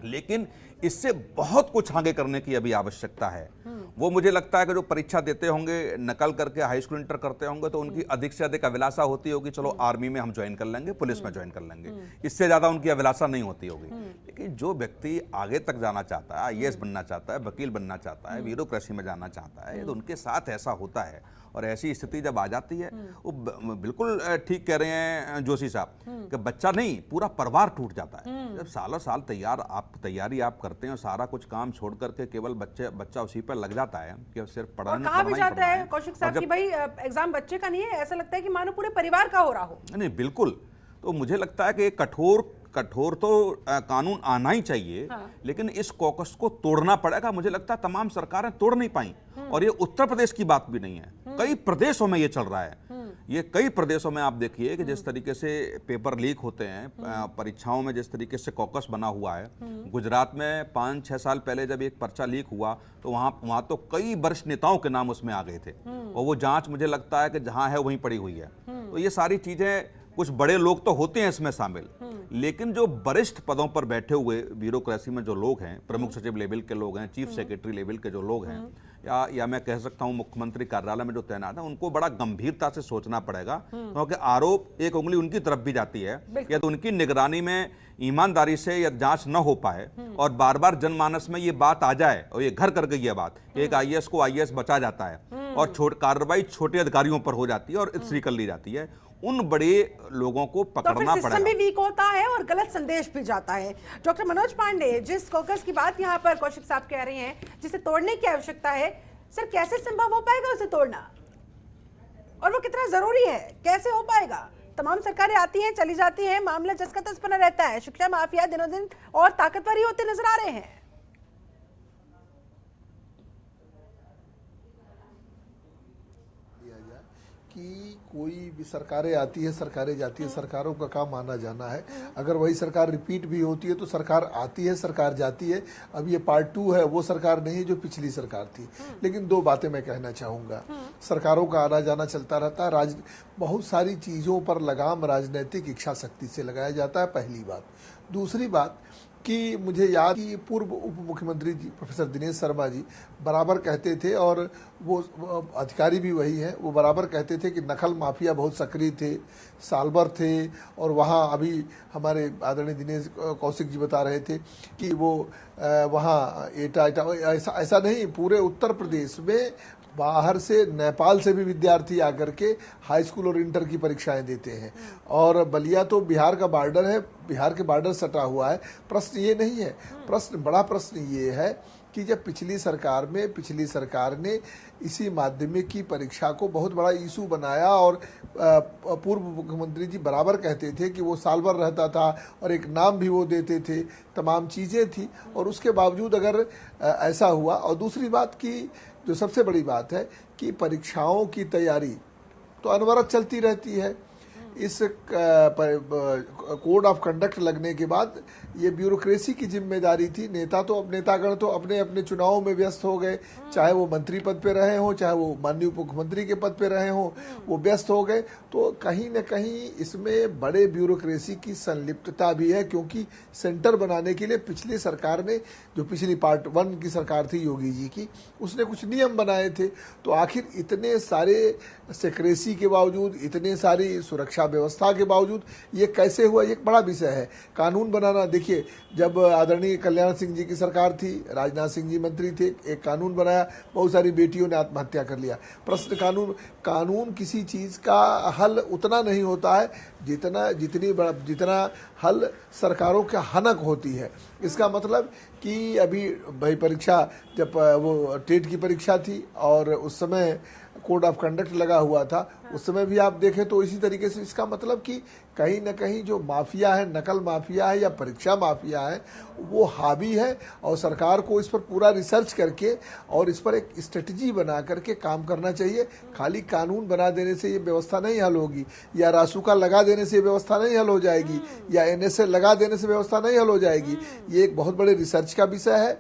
लेकिन इससे बहुत कुछ आगे करने की अभी आवश्यकता है। वो मुझे लगता है कि जो परीक्षा देते होंगे, नकल करके हाई स्कूल इंटर करते होंगे, तो उनकी अधिक से अधिक अभिलाषा होती होगी चलो आर्मी में हम ज्वाइन कर लेंगे, पुलिस में ज्वाइन कर लेंगे, इससे ज्यादा उनकी अभिलाषा नहीं होती होगी। लेकिन जो व्यक्ति आगे तक जाना चाहता है, IAS बनना चाहता है, वकील बनना चाहता है, ब्यूरोक्रेसी में जाना चाहता है, तो उनके साथ ऐसा होता है। और ऐसी स्थिति जब आ जाती है, वो बिल्कुल ठीक कह रहे हैं जोशी साहब कि बच्चा नहीं, पूरा परिवार टूट जाता है। जब सालों साल तैयारी आप करते हैं और सारा कुछ काम छोड़ करके केवल बच्चा उसी पर लग जाता है कि सिर्फ पढ़ना कहा भी जाता है कौशिक साहब कि भाई एग्जाम बच्चे का नहीं है, ऐसा लगता है कि मानो पूरे परिवार का हो रहा हो। नहीं, बिल्कुल। तो मुझे लगता है कि कठोर तो कानून आना ही चाहिए, लेकिन इस कॉकस को तोड़ना पड़ेगा। मुझे लगता है तमाम सरकारें तोड़ नहीं पाई, और ये उत्तर प्रदेश की बात भी नहीं है, कई प्रदेशों में ये चल रहा है। ये कई प्रदेशों में आप देखिए कि जिस तरीके से पेपर लीक होते हैं परीक्षाओं में, जिस तरीके से कॉकस बना हुआ है। गुजरात में 5-6 साल पहले जब एक पर्चा लीक हुआ तो वहां तो कई वरिष्ठ नेताओं के नाम उसमें आ गए थे, और वो जांच मुझे लगता है कि जहां है वहीं पड़ी हुई है। तो ये सारी चीजें, कुछ बड़े लोग तो होते हैं इसमें शामिल, लेकिन जो वरिष्ठ पदों पर बैठे हुए ब्यूरोक्रेसी में जो लोग हैं, प्रमुख सचिव लेवल के लोग हैं, चीफ सेक्रेटरी लेवल के जो लोग हैं, या मैं कह सकता हूं मुख्यमंत्री कार्यालय में जो तैनात है, उनको बड़ा गंभीरता से सोचना पड़ेगा, क्योंकि आरोप एक उंगली उनकी तरफ भी जाती है। या तो उनकी निगरानी में ईमानदारी से या जांच न हो पाए और बार बार जनमानस में ये बात आ जाए, और ये घर कर गई है बात, एक IAS को IAS बचा जाता है और कार्रवाई छोटे अधिकारियों पर हो जाती है और इस्त्री कर ली जाती है, उन बड़े लोगों को पकड़ना पड़ेगा। सिस्टम भी वीक होता है और गलत संदेश भी जाता है। डॉक्टर मनोज पांडे, जिस कॉकस की बात यहाँ पर कौशिक साहब कह रहे हैं, जिसे तोड़ने की आवश्यकता है, सर कैसे संभव हो पाएगा उसे तोड़ना, और वो कितना जरूरी है, कैसे हो पाएगा? तमाम सरकारें आती हैं, चली जाती हैं, मामला जस का तस बना रहता है, शिक्षा माफिया दिनों दिन और ताकतवर ही होते नजर आ रहे हैं। कि कोई भी सरकारें आती है, सरकारें जाती है, सरकारों का काम आना जाना है। अगर वही सरकार रिपीट भी होती है तो सरकार आती है, सरकार जाती है। अब ये पार्ट 2 है, वो सरकार नहीं है जो पिछली सरकार थी। लेकिन 2 बातें मैं कहना चाहूँगा। सरकारों का आना जाना चलता रहता है। बहुत सारी चीज़ों पर लगाम राजनीतिक इच्छा शक्ति से लगाया जाता है, पहली बात। दूसरी बात कि मुझे याद कि पूर्व उप मुख्यमंत्री जी प्रोफेसर दिनेश शर्मा जी बराबर कहते थे, और वो अधिकारी भी वही हैं, वो बराबर कहते थे कि नकल माफिया बहुत सक्रिय थे, सालभर थे। और वहाँ अभी हमारे आदरणीय दिनेश कौशिक जी बता रहे थे कि वो वहाँ एटा ऐसा नहीं, पूरे उत्तर प्रदेश में बाहर से, नेपाल से भी विद्यार्थी आकर के हाई स्कूल और इंटर की परीक्षाएं देते हैं। और बलिया तो बिहार का बॉर्डर है, बिहार के बॉर्डर सटा हुआ है। प्रश्न ये नहीं है, बड़ा प्रश्न ये है कि जब पिछली सरकार ने इसी माध्यमिक की परीक्षा को बहुत बड़ा इशू बनाया, और पूर्व मुख्यमंत्री जी बराबर कहते थे कि वो साल भर रहता था और एक नाम भी वो देते थे, तमाम चीज़ें थी, और उसके बावजूद अगर ऐसा हुआ। और दूसरी बात की जो सबसे बड़ी बात है कि परीक्षाओं की तैयारी तो अनवरत चलती रहती है। इस कोड ऑफ कंडक्ट लगने के बाद ये ब्यूरोक्रेसी की जिम्मेदारी थी। नेतागण तो अपने अपने चुनावों में व्यस्त हो गए, चाहे वो मंत्री पद पे रहे हों, चाहे वो माननीय उप मुख्यमंत्री के पद पे रहे हों, वो व्यस्त हो गए। तो कहीं न कहीं इसमें बड़े ब्यूरोक्रेसी की संलिप्तता भी है, क्योंकि सेंटर बनाने के लिए पिछली सरकार ने, जो पिछली पार्ट 1 की सरकार थी योगी जी की, उसने कुछ नियम बनाए थे। तो आखिर इतने सारे सिक्रेसी के बावजूद, इतने सारी सुरक्षा व्यवस्था के बावजूद ये कैसे हुआ, ये एक बड़ा विषय है। कानून बनाना, देखिए जब आदरणीय कल्याण सिंह जी की सरकार थी, राजनाथ सिंह जी मंत्री थे, एक कानून बनाया, बहुत सारी बेटियों ने आत्महत्या कर लिया। प्रश्न कानून किसी चीज़ का हल उतना नहीं होता है जितना हल सरकारों का हनक होती है। इसका मतलब कि अभी भाई परीक्षा, जब वो टेट की परीक्षा थी और उस समय कोड ऑफ कंडक्ट लगा हुआ था, उस समय भी आप देखें तो इसी तरीके से, इसका मतलब कि कहीं ना कहीं जो माफिया है, नकल माफिया है या परीक्षा माफिया है, वो हावी है। और सरकार को इस पर पूरा रिसर्च करके और इस पर एक स्ट्रेटजी बना करके काम करना चाहिए। खाली कानून बना देने से ये व्यवस्था नहीं हल होगी, या रासुका लगा देने से व्यवस्था नहीं हल हो जाएगी, या NSA लगा देने से व्यवस्था नहीं हल हो जाएगी। ये एक बहुत बड़े रिसर्च का विषय है।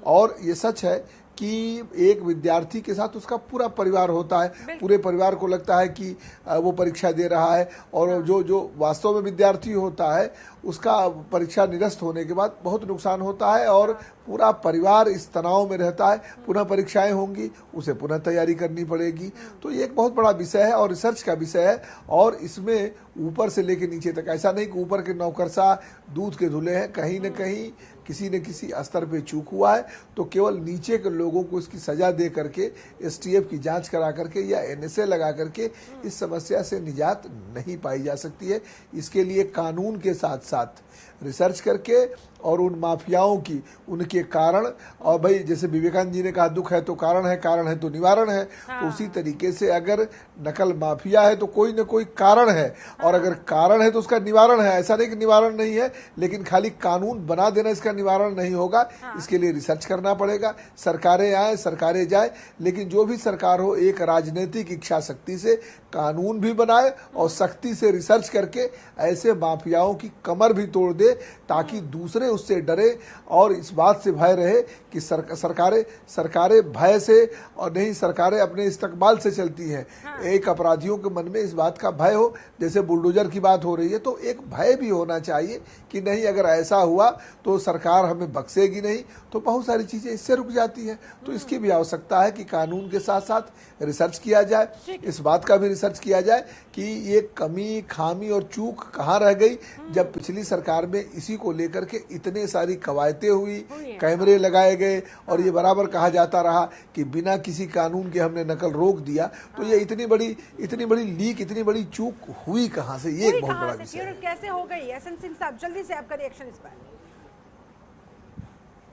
और ये सच है कि एक विद्यार्थी के साथ उसका पूरा परिवार होता है, पूरे परिवार को लगता है कि वो परीक्षा दे रहा है, और जो वास्तव में विद्यार्थी होता है उसका परीक्षा निरस्त होने के बाद बहुत नुकसान होता है, और पूरा परिवार इस तनाव में रहता है। पुनः परीक्षाएं होंगी, उसे पुनः तैयारी करनी पड़ेगी। तो ये एक बहुत बड़ा विषय है और रिसर्च का विषय है। और इसमें ऊपर से लेकर नीचे तक, ऐसा नहीं कि ऊपर के नौकरशाह दूध के धुले हैं, कहीं न कहीं किसी न किसी स्तर पे चूक हुआ है। तो केवल नीचे के लोगों को इसकी सजा दे करके, STF की जांच करा करके या NSA लगा करके इस समस्या से निजात नहीं पाई जा सकती है। इसके लिए कानून के साथ साथ रिसर्च करके और उन माफियाओं की, उनके कारण, और भाई जैसे विवेकानंद जी ने कहा, दुख है तो कारण है तो निवारण है। तो उसी तरीके से अगर नकल माफिया है तो कोई न कोई कारण है, और अगर कारण है तो उसका निवारण है। ऐसा नहीं कि निवारण नहीं है, लेकिन खाली कानून बना देना इसका निवारण नहीं होगा। इसके लिए रिसर्च करना पड़ेगा। सरकारें आए, सरकारें जाए, लेकिन जो भी सरकार हो एक राजनीतिक इच्छा शक्ति से कानून भी बनाए और सख्ती से रिसर्च करके ऐसे माफियाओं की कमर भी तोड़ दे, ताकि दूसरे उससे डरे और इस बात से भय रहे कि सरकारें भय से और नहीं, सरकारें अपने इस्तकबाल से चलती हैं। एक अपराधियों के मन में इस बात का भय हो, जैसे बुलडोजर की बात हो रही है, तो एक भय भी होना चाहिए कि नहीं, अगर ऐसा हुआ तो सरकार हमें बख्शेगी नहीं, तो बहुत सारी चीज़ें इससे रुक जाती हैं। तो इसकी भी आवश्यकता है कि कानून के साथ साथ रिसर्च किया जाए, इस बात का भी रिसर्च किया जाए कि ये कमी, खामी और चूक कहाँ रह गई, जब पिछली सरकार में इसी को लेकर के इतने सारी कवायतें हुई, कैमरे लगाए गए, और ये बराबर कहा जाता रहा कि बिना किसी कानून के हमने नकल रोक दिया। तो ये इतनी बड़ी लीक, इतनी बड़ी चूक हुई कहाँ से, ये एक बहुत बड़ा विषय है। कैसे हो गई? एसएन सिंह साहब, जल्दी से आपका रिएक्शन इस पर।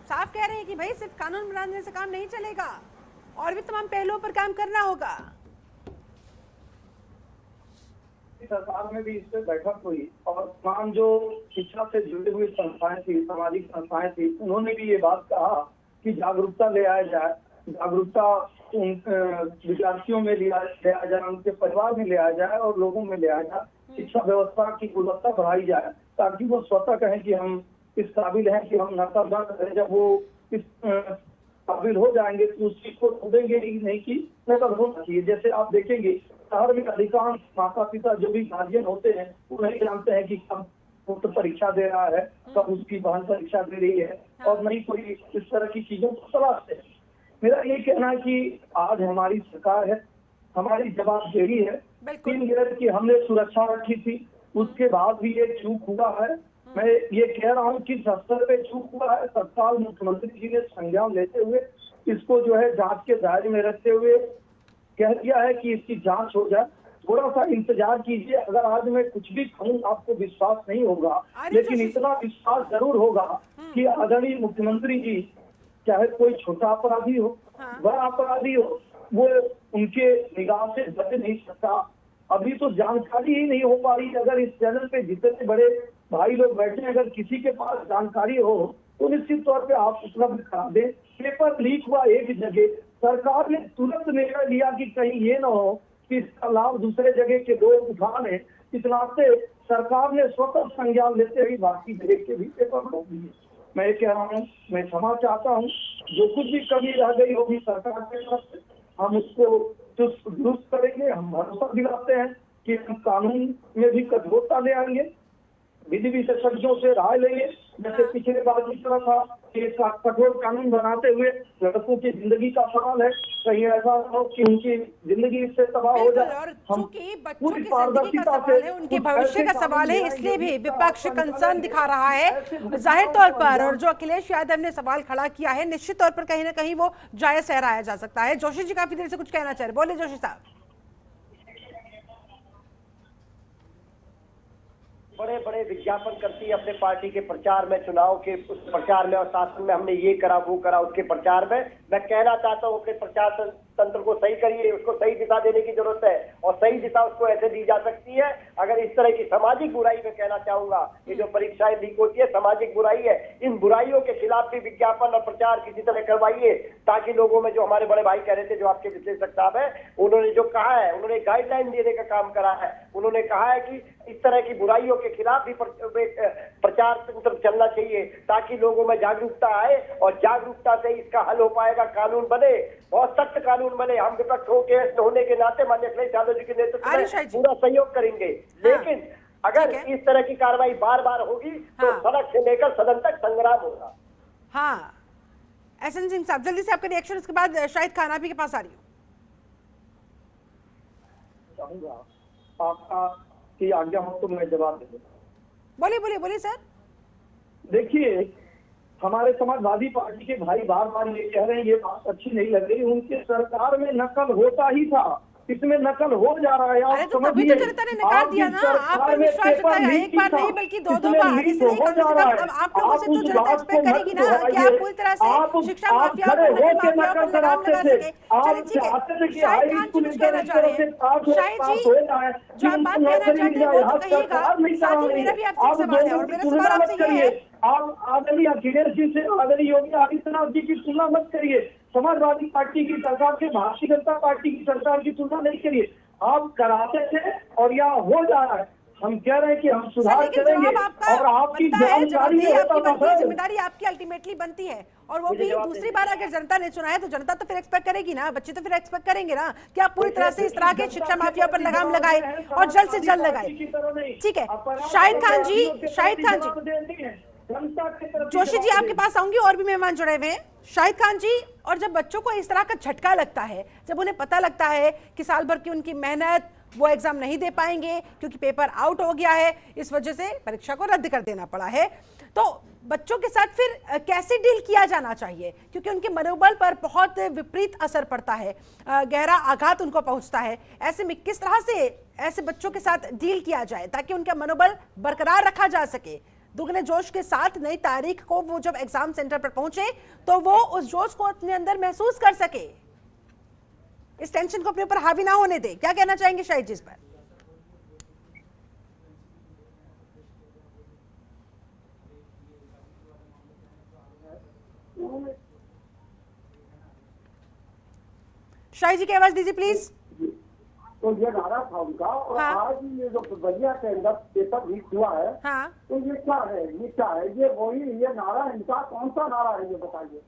साफ कह रहे हैं कि भाई सिर्फ कानून बनाने से काम नहीं चलेगा, और भी तमाम पहलुओं पर काम करना होगा। सरकार में भी इस पे बैठक हुई, और तमाम जो शिक्षा से जुड़ी हुई संस्थाएं थी, सामाजिक संस्थाएं थी, उन्होंने भी ये बात कहा कि जागरूकता ले आया जाए। जागरूकता उन विद्यार्थियों में लिया जाए, उनके परिवार में लिया जाए और लोगों में लिया जाए। शिक्षा व्यवस्था की गुणवत्ता बढ़ाई जाए ताकि वो स्वतः कहें कि हम इस काबिल हैं कि हम नकल न करें। जब वो इस काबिल हो जाएंगे तो उस चीज को ढूंढेंगे ही नहीं कि नकल होना चाहिए। जैसे आप देखेंगे शहर में अधिकांश माता पिता जो भी गार्जियन होते हैं वो नहीं जानते हैं कि कब पुत्र परीक्षा दे रहा है, कब उसकी बहन परीक्षा दे रही है, और नहीं कोई इस तरह की चीजों को तलाशते हैं। मेरा ये कहना है कि आज हमारी सरकार है, हमारी जवाबदेही है। 3 गिरद की हमने सुरक्षा रखी थी, उसके बाद भी ये चूक हुआ है। मैं ये कह रहा हूँ कि स्तर पे चूक हुआ है। तत्काल मुख्यमंत्री जी ने संज्ञान लेते हुए इसको जो है जांच के दायरे में रखते हुए कह दिया है कि इसकी जांच हो जाए। थोड़ा सा इंतजार कीजिए। अगर आज मैं कुछ भी कहूँ आपको विश्वास नहीं होगा, लेकिन इतना विश्वास जरूर होगा कि आदरणीय मुख्यमंत्री जी, चाहे कोई छोटा अपराधी हो, बड़ा अपराधी हो, वो उनके निगाह से बच नहीं सकता। अभी तो जानकारी ही नहीं हो पा रही। अगर इस चैनल पे जितने बड़े भाई लोग बैठे, अगर किसी के पास जानकारी हो तो निश्चित तौर पे आप उपलब्ध करा दें। पेपर लीक हुआ एक जगह, सरकार ने तुरंत निर्णय लिया कि कहीं ये न हो कि इसका लाभ दूसरे जगह के लोग उठा लें। इस नाते सरकार ने स्वतः संज्ञान लेते हुए बाकी जगह के भी पेपर रोक दिए। मैं ये कह रहा हूँ, मैं क्षमा चाहता हूँ, जो कुछ भी कमी रह गई होगी सरकार के तरफ से हम उसको दुरुस्त करेंगे। हम भरोसा दिलाते हैं कि हम कानून में भी कठोरता ले आएंगे, विधि विशेषज्ञों से राय लेंगे। जैसे पिछले बार की तरह था कि कठोर कानून बनाते हुए लड़कों की जिंदगी का सवाल है, कहीं ऐसा हो कि उनकी जिंदगी इससे तबाह हो जाए। और हम चूंकि बच्चों की जिंदगी का सवाल है, उनके भविष्य का सवाल है, इसलिए भी विपक्ष कंसर्न दिखा रहा है जाहिर तौर पर। और जो अखिलेश यादव ने सवाल खड़ा किया है, निश्चित तौर पर कहीं ना कहीं वो जायज ठहराया जा सकता है। जोशी जी काफी देर से कुछ कहना चाह रहे, बोले जोशी साहब। बड़े बड़े विज्ञापन करती है अपने पार्टी के प्रचार में, चुनाव के उस प्रचार में और शासन में हमने ये करा वो करा उसके प्रचार में। मैं कहना चाहता हूँ अपने प्रचार तंत्र को सही करिए, उसको सही दिशा देने की जरूरत है और सही दिशा उसको ऐसे दी जा सकती है। अगर इस तरह की सामाजिक बुराई में कहना चाहूंगा, ये जो परीक्षाएं लीक होती है सामाजिक बुराई है, इन बुराइयों के खिलाफ भी विज्ञापन और प्रचार किसी तरह करवाइए ताकि लोगों में, जो हमारे बड़े भाई कह रहे थे, जो आपके विश्लेषक साहब है, उन्होंने जो कहा है, उन्होंने गाइडलाइन देने का काम करा है। उन्होंने कहा है कि इस तरह की बुराइयों के खिलाफ भी प्रचार तंत्र चलना चाहिए ताकि लोगों में जागरूकता आए और जागरूकता से इसका हल हो पाएगा। कानून बने, बहुत सख्त कानून बने। हम विपक्ष होने के नाते माननीय अखिलेश यादव जी के नेतृत्व में पूरा सहयोग करेंगे। लेकिन अगर इस तरह की कार्रवाई बार बार होगी तो सड़क से लेकर सदन तक संग्राम होगा। हाँ, एसएन सिंह साहब जल्दी से आपका रिएक्शन, उसके बाद शाहिद खान आप ही के पास आ रही हूँ। चाहूंगा आपका की आज्ञा हो तो मैं जवाब दे दूं। बोलिए बोलिए बोलिए सर। देखिए, हमारे समाजवादी पार्टी के भाई बार बार ये कह रहे हैं, ये बात अच्छी नहीं लग रही। उनके सरकार में नकल होता ही था, इसमें नकल हो जा रहा है। अरे तो तभी तो जनता ने नकार दिया ना, आप पर विश्वास जताया, एक बार नहीं बल्कि दो बार। इसलिए कम से कम अब आप लोगों से तो जनता एक्सपेक्ट करेगी ना कि आप पूरी तरह से शिक्षा माफिया पर, नकल माफिया पर लगाम लगा सके। चलिए ठीक है, शाहिद खान जी कुछ कहना चाह रहे हैं। शाहिद जी जो आप बात कहना चाहते हैं वो तो कहिएगा, साथ ही मेरा भी आपसे सवाल है और मेरा सवाल आपसे ये है, आप आदरणीय अखिलेश जी से आदरणीय योगी आदित्यनाथ जी की तुलना मत करिए। समाजवादी पार्टी की सरकार से भारतीय जनता पार्टी की सरकार की तुलना नहीं करिए। आप कराते थे और यहाँ हो जा रहा है। हम कह रहे हैं कि हम सुधार करेंगे और आपकी जानकारी में होता था। जिम्मेदारी आपकी अल्टीमेटली बनती है और वो भी दूसरी बार अगर जनता ने चुना है तो जनता तो फिर एक्सपेक्ट करेगी ना, बच्चे तो फिर एक्सपेक्ट करेंगे ना कि आप पूरी तरह से इस तरह के शिक्षा माफिया पर लगाम लगाए और जल्द से जल्द लगाए। ठीक है शाहिद खान जी, शाहिद खान जी, जोशी जी आपके पास आऊंगी, और भी मेहमान जुड़े हुए हैं। शाहिद खान जी, और जब बच्चों को इस तरह का झटका लगता है, जब उन्हें पता लगता है कि साल भर की उनकी मेहनत, वो एग्जाम नहीं दे पाएंगे क्योंकि पेपर आउट हो गया है, इस वजह से परीक्षा को रद्द कर देना पड़ा है, तो बच्चों के साथ फिर कैसे डील किया जाना चाहिए? क्योंकि उनके मनोबल पर बहुत विपरीत असर पड़ता है, गहरा आघात उनको पहुंचता है। ऐसे में किस तरह से ऐसे बच्चों के साथ डील किया जाए ताकि उनका मनोबल बरकरार रखा जा सके? दुगने जोश के साथ नई तारीख को वो जब एग्जाम सेंटर पर पहुंचे तो वो उस जोश को अपने अंदर महसूस कर सके, इस टेंशन को अपने ऊपर हावी ना होने दे। क्या कहना चाहेंगे शाहिद जी इस पर? शाही जी की आवाज दीजिए प्लीज। तो ये नारा था उनका, और हाँ। आज ये जो बलिया के अंदर पेपर लीक हुआ है, हाँ। तो ये क्या है, ये क्या है, ये वही ये नारा इनका कौन सा नारा है ये बताइए।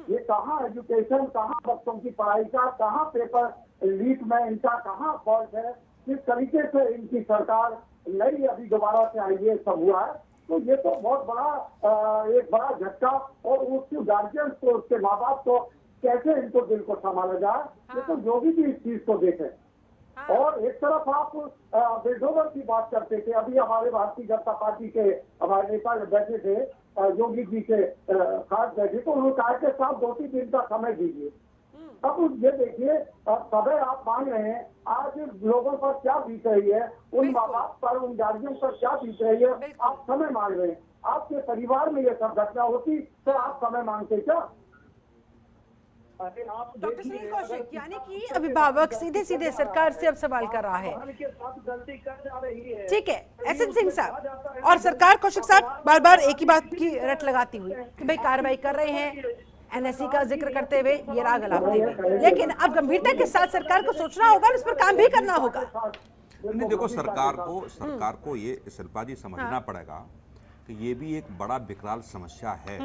ये कहाँ एजुकेशन, कहाँ बच्चों की पढ़ाई का, कहाँ पेपर लीक में इनका कहाँ फॉल्ट है, किस तरीके से इनकी सरकार नई अभी दोबारा से आई ये सब हुआ है। तो ये तो बहुत बड़ा एक बड़ा झटका, और उसके गार्जियंस को, उसके माँ बाप को कैसे इनको दिल को संभाला जाए, ये तो योगी भी इस चीज को देखे। और एक तरफ आप बिल्डोवर की बात करते थे, अभी हमारे भारतीय जनता पार्टी के हमारे नेता बैठे थे, योगी जी के खास बैठे, तो उन्होंने कहा कि साहब 2-3 दिन का समय दीजिए। अब ये देखिए, समय आप मांग रहे हैं, आज लोगों पर क्या बीत रही है, उन माँ बाप पर, उन गार्जियन पर क्या बीत रही है, आप समय मांग रहे हैं। आपके परिवार में ये सब घटना होती तो आप समय मांगते क्या? डॉक्टर सुनील कौशिक, यानी कि अभिभावक सीधे सीधे सरकार से अब सवाल कर रहा है। ठीक है, एसएन सिंह साहब और सरकार कौशिक साहब बार बार एक ही बात की रट लगाती हुई कि भाई कार्रवाई कर रहे हैं, एनएससी का जिक्र करते हुए, ये राग अलापते हुए, लेकिन अब गंभीरता के साथ सरकार को सोचना होगा, इस पर काम भी करना होगा। नहीं, देखो सरकार को ये शिल्पा जी समझना पड़ेगा कि ये भी एक बड़ा विकराल समस्या है,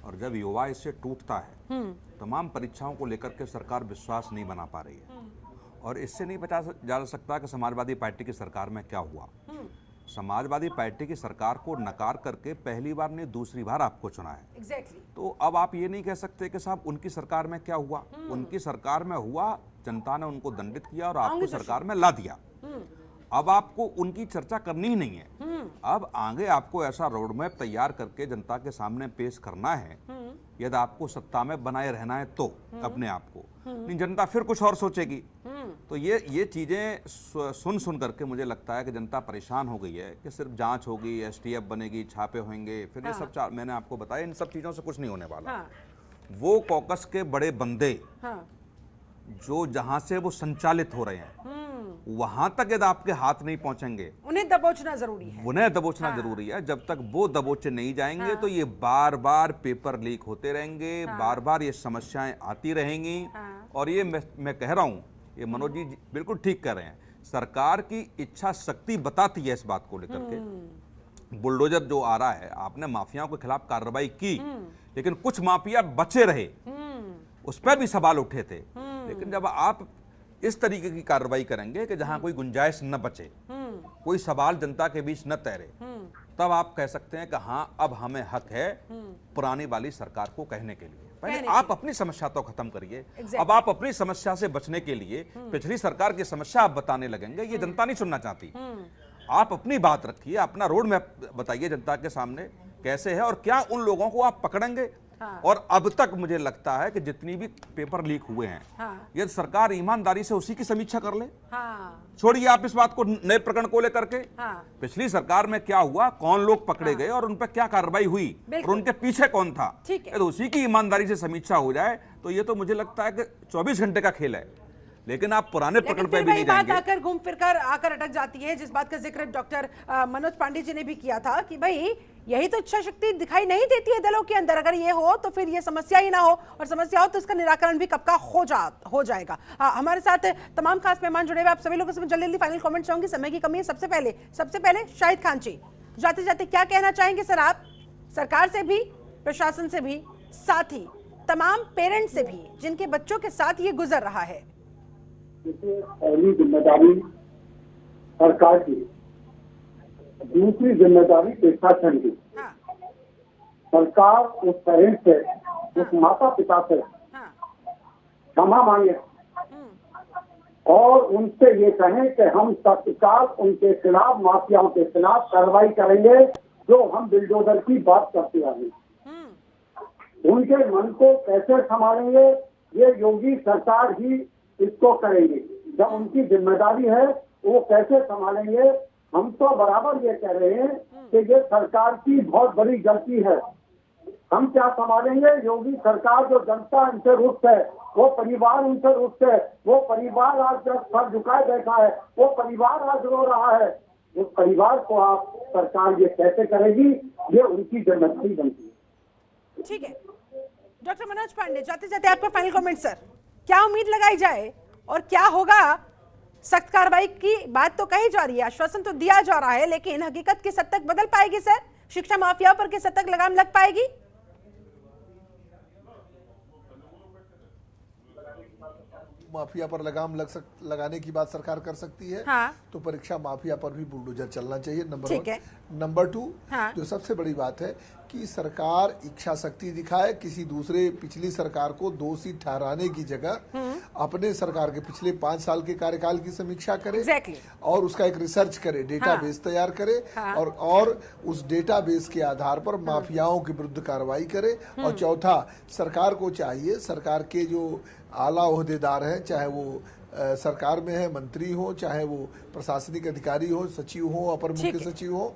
और जब युवा इससे टूटता है, तमाम परीक्षाओं को लेकर के सरकार विश्वास नहीं बना पा रही है, और इससे नहीं बचा जा सकता कि समाजवादी पार्टी की सरकार में क्या हुआ। समाजवादी पार्टी की सरकार को नकार करके पहली बार नहीं दूसरी बार आपको चुना है। Exactly. तो अब आप ये नहीं कह सकते कि साहब उनकी सरकार में क्या हुआ। उनकी सरकार में हुआ, जनता ने उनको दंडित किया और आपको सरकार में ला दिया। अब आपको उनकी चर्चा करनी ही नहीं है। अब आगे आपको ऐसा रोड मैप तैयार करके जनता के सामने पेश करना है, यदि आपको सत्ता में बनाए रहना है तो अपने आप को, नहीं जनता फिर कुछ और सोचेगी। तो ये चीजें सुन करके मुझे लगता है कि जनता परेशान हो गई है कि सिर्फ जांच होगी, एसटीएफ बनेगी, छापे होंगे, फिर ये सब मैंने आपको बताया, इन सब चीजों से कुछ नहीं होने वाला। वो कॉकस के बड़े बंदे जो जहां से वो संचालित हो रहे हैं, वहां तक यदि आपके हाथ नहीं पहुंचेंगे, उन्हें दबोचना जरूरी है। उन्हें दबोचना जरूरी है। जब तक वो दबोचे नहीं जाएंगे तो ये बार बार पेपर लीक होते रहेंगे, बार बार ये समस्याएं आती रहेंगी। और ये मैं कह रहा हूं, ये मनोज जी बिल्कुल ठीक कह रहे हैं, सरकार की इच्छा शक्ति बताती है इस बात को लेकर के। बुलडोजर जो आ रहा है, आपने माफियाओं के खिलाफ कार्रवाई की, लेकिन कुछ माफिया बचे रहे, उस पर भी सवाल उठे थे। लेकिन जब आप इस तरीके की कार्रवाई करेंगे कि जहां कोई गुंजाइश न बचे, कोई सवाल जनता के बीच न तैरे, तब आप कह सकते हैं कि हाँ अब हमें हक है पुरानी वाली सरकार को कहने के लिए। पहले आप अपनी समस्या तो खत्म करिए। अब आप अपनी समस्या से बचने के लिए पिछली सरकार की समस्या आप बताने लगेंगे, ये जनता नहीं सुनना चाहती। आप अपनी बात रखिए, अपना रोड मैप बताइए जनता के सामने कैसे है, और क्या उन लोगों को आप पकड़ेंगे। और अब तक मुझे लगता है कि जितनी भी पेपर लीक हुए हैं, यदि सरकार ईमानदारी से उसी की समीक्षा कर ले, छोड़िए आप इस बात को नए प्रकरण को लेकर के, पिछली सरकार में क्या हुआ, कौन लोग पकड़े गए और उन पर क्या कार्रवाई हुई और उनके पीछे कौन था, यदि उसी की ईमानदारी से समीक्षा हो जाए तो ये तो मुझे लगता है कि 24 घंटे का खेल है। लेकिन आप पुराने प्रकरण पे भी नहीं जाएंगे। बात आकर घूम फिरकर आकर अटक जाती है, जिस बात का जिक्र डॉक्टर मनोज पांडे जी ने भी किया था कि भाई यही तो इच्छा शक्ति दिखाई नहीं देती है दलों के अंदर। अगर ये हो तो फिर ये समस्या ही ना हो, और समस्या हो तो इसका निराकरण भी कब का हो जाएगा। हमारे साथ तमाम खास मेहमान जुड़े हुए, आप सभी लोगों से जल्दी जल्दी फाइनल कमेंट चाहूंगी, समय की कमी है। सबसे पहले शाहिद खान जी, जाते जाते क्या कहना चाहेंगे सर आप, सरकार से भी, प्रशासन से भी, साथ ही तमाम पेरेंट्स से भी जिनके बच्चों के साथ ये गुजर रहा है। पहली जिम्मेदारी सरकार की, दूसरी जिम्मेदारी प्रशासन की। सरकार उस पेरेंट्स से, उस माता पिता से क्षमा मांगे और उनसे ये कहें कि हम तत्काल उनके खिलाफ, माफियाओं के खिलाफ कार्रवाई करेंगे जो हम बिल्डोजर की बात करते रहे। उनके मन को कैसे संभालेंगे, ये योगी सरकार ही इसको करेंगे। जब उनकी जिम्मेदारी है वो कैसे संभालेंगे। हम तो बराबर ये कह रहे हैं कि ये सरकार की बहुत बड़ी गलती है। हम क्या संभालेंगे, योगी सरकार, जो जनता इनसे रुष्ट है, वो परिवार उनसे रुष्ट है, वो परिवार आज जब सर झुकाए बैठा है, वो परिवार आज रो रहा है। उस परिवार को आप सरकार ये कैसे करेगी, ये उनकी जिम्मेदारी बनती है। ठीक है, डॉक्टर मनोज पांडे, जाते जाते आपका फाइनल कमेंट सर। क्या उम्मीद लगाई जाए और क्या होगा? सख्त कार्रवाई की बात तो कही जा रही है, आश्वासन तो दिया जा रहा है, लेकिन हकीकत किस हद तक बदल पाएगी सर? शिक्षा माफिया पर किस हद तक लगाम लग पाएगी? माफिया पर लगाम लगाने की बात सरकार कर सकती है। हाँ। तो परीक्षा माफिया पर भी बुलडोजर चलना चाहिए, नंबर ठीक है। 1। नंबर 2, हाँ। जो सबसे बड़ी बात है कि सरकार इच्छा शक्ति दिखाए, किसी दूसरे पिछली सरकार को दोषी ठहराने की जगह अपने सरकार के पिछले 5 साल के कार्यकाल की समीक्षा करे। Exactly. और उसका एक रिसर्च करे, डेटाबेस तैयार करे। हाँ। और उस डेटाबेस के आधार पर माफियाओं के विरुद्ध कार्रवाई करे। और चौथा, सरकार को चाहिए, सरकार के जो आला ओहदेदार हैं, चाहे वो सरकार में है, मंत्री हो, चाहे वो प्रशासनिक अधिकारी हो, सचिव हो, अपर मुख्य सचिव हो,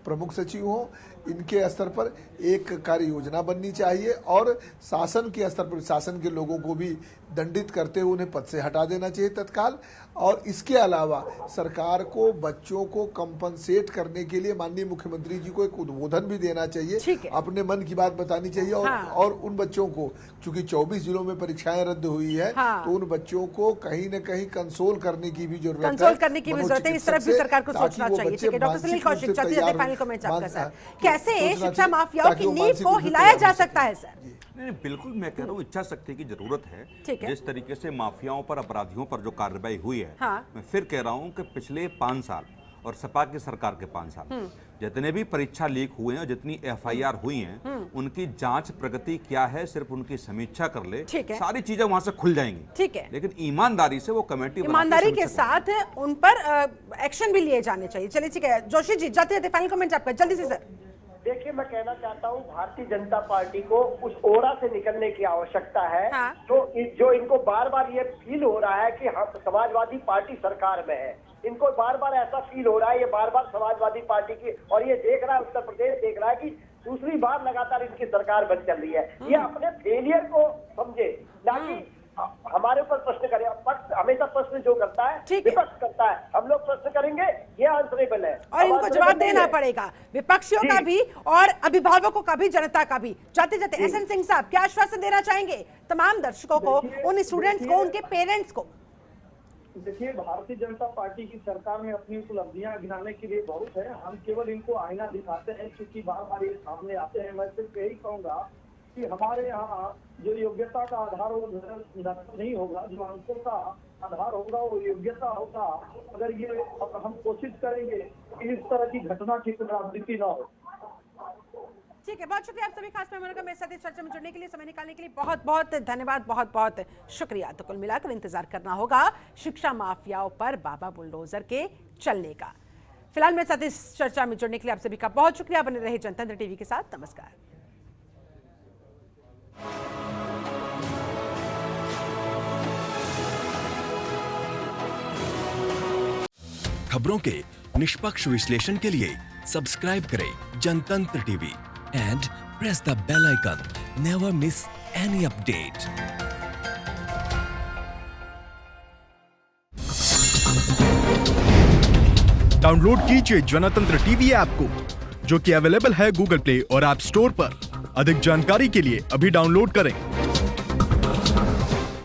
प्रमुख सचिव हो, इनके स्तर पर एक कार्य योजना बननी चाहिए। और शासन के स्तर पर शासन के लोगों को भी दंडित करते हुए उन्हें पद से हटा देना चाहिए तत्काल। और इसके अलावा सरकार को बच्चों को कंपनसेट करने के लिए माननीय मुख्यमंत्री जी को एक उद्बोधन भी देना चाहिए, अपने मन की बात बतानी चाहिए। और उन बच्चों को, चूंकि 24 जिलों में परीक्षाएं रद्द हुई है, तो उन बच्चों को कहीं न कहीं कंसोल करने की भी जरूरत है। कंसोल करने की भी जरूरत है, इस तरफ भी सरकार को सोचना चाहिए। ठीक है, doctor Sunil Kaushik, final comment आपका सर, कैसे शिक्षा माफियाओं की नींव को हिलाया जा सकता है सर? नहीं, बिल्कुल मैं कह रहा हूँ इच्छा शक्ति की जरूरत है। जिस तरीके से माफियाओं पर, अपराधियों पर जो कार्रवाई हुई है, मैं फिर कह रहा हूँ कि पिछले 5 साल और सपा की सरकार के 5 साल जितने भी परीक्षा लीक हुए हैं और जितनी FIR हुई हैं, उनकी जांच प्रगति क्या है, सिर्फ उनकी समीक्षा कर ले, सारी चीजें वहां से खुल जाएंगी। ठीक है, लेकिन ईमानदारी से वो कमेटी, ईमानदारी के साथ उन पर एक्शन भी लिए जाने चाहिए। चलिए ठीक है, जोशी जी जाते जाते फाइनल कमेंट आपका जल्दी से सर। देखिए, मैं कहना चाहता हूँ भारतीय जनता पार्टी को उस ओरा से निकलने की आवश्यकता है। हाँ। तो जो इनको बार बार ये फील हो रहा है कि हम समाजवादी पार्टी सरकार में है, इनको बार बार ऐसा फील हो रहा है, ये बार बार समाजवादी पार्टी की, और ये देख रहा है, उत्तर प्रदेश देख रहा है कि दूसरी बार लगातार इनकी सरकार बन चल रही है। ये अपने फेलियर को समझे, ना कि हमारे ऊपर प्रश्न करे। पक्ष हमेशा प्रश्न जो करता है विपक्ष करता है, हम लोग प्रश्न करेंगे, ये आंसरेबल है और इनको जवाब देना पड़ेगा, विपक्षियों का भी और अभिभावकों का भी, जनता का भी। जाते जाते SN सिंह साहब क्या आश्वासन देना चाहेंगे तमाम दर्शकों को, उन स्टूडेंट्स को, उनके पेरेंट्स को? देखिए, भारतीय जनता पार्टी की सरकार में अपनी उपलब्धियां गिनाने के लिए बहुत है, हम केवल इनको आईना दिखाते हैं क्योंकि बार बार ये सामने आते हैं। मैं सिर्फ यही कहूँगा कि हमारे यहाँ जो योग्यता का आधार वो नहीं होगा, जो अंकों का आधार होगा वो योग्यता होगा। अगर ये हम कोशिश करेंगे कि इस तरह की घटना की पुनरावृत्ति न हो। ठीक है, बहुत शुक्रिया आप सभी खास मेहमानों का मेरे साथ इस चर्चा में जुड़ने के लिए, समय निकालने के लिए बहुत बहुत धन्यवाद, बहुत बहुत शुक्रिया। तो कुल मिलाकर इंतजार करना होगा शिक्षा माफियाओं पर बाबा बुलडोजर के चलने का। फिलहाल मेरे साथ इस चर्चा में जुड़ने के लिए आप सभी का बहुत शुक्रिया। बने रहे जनतंत्र टीवी के साथ। नमस्कार। खबरों के निष्पक्ष विश्लेषण के लिए सब्सक्राइब करें Jantantra TV and press the bell icon. Never miss any update. Download कीजिए जनतंत्र टीवी ऐप को, जो कि अवेलेबल है गूगल प्ले और ऐप स्टोर पर। अधिक जानकारी के लिए अभी डाउनलोड करें।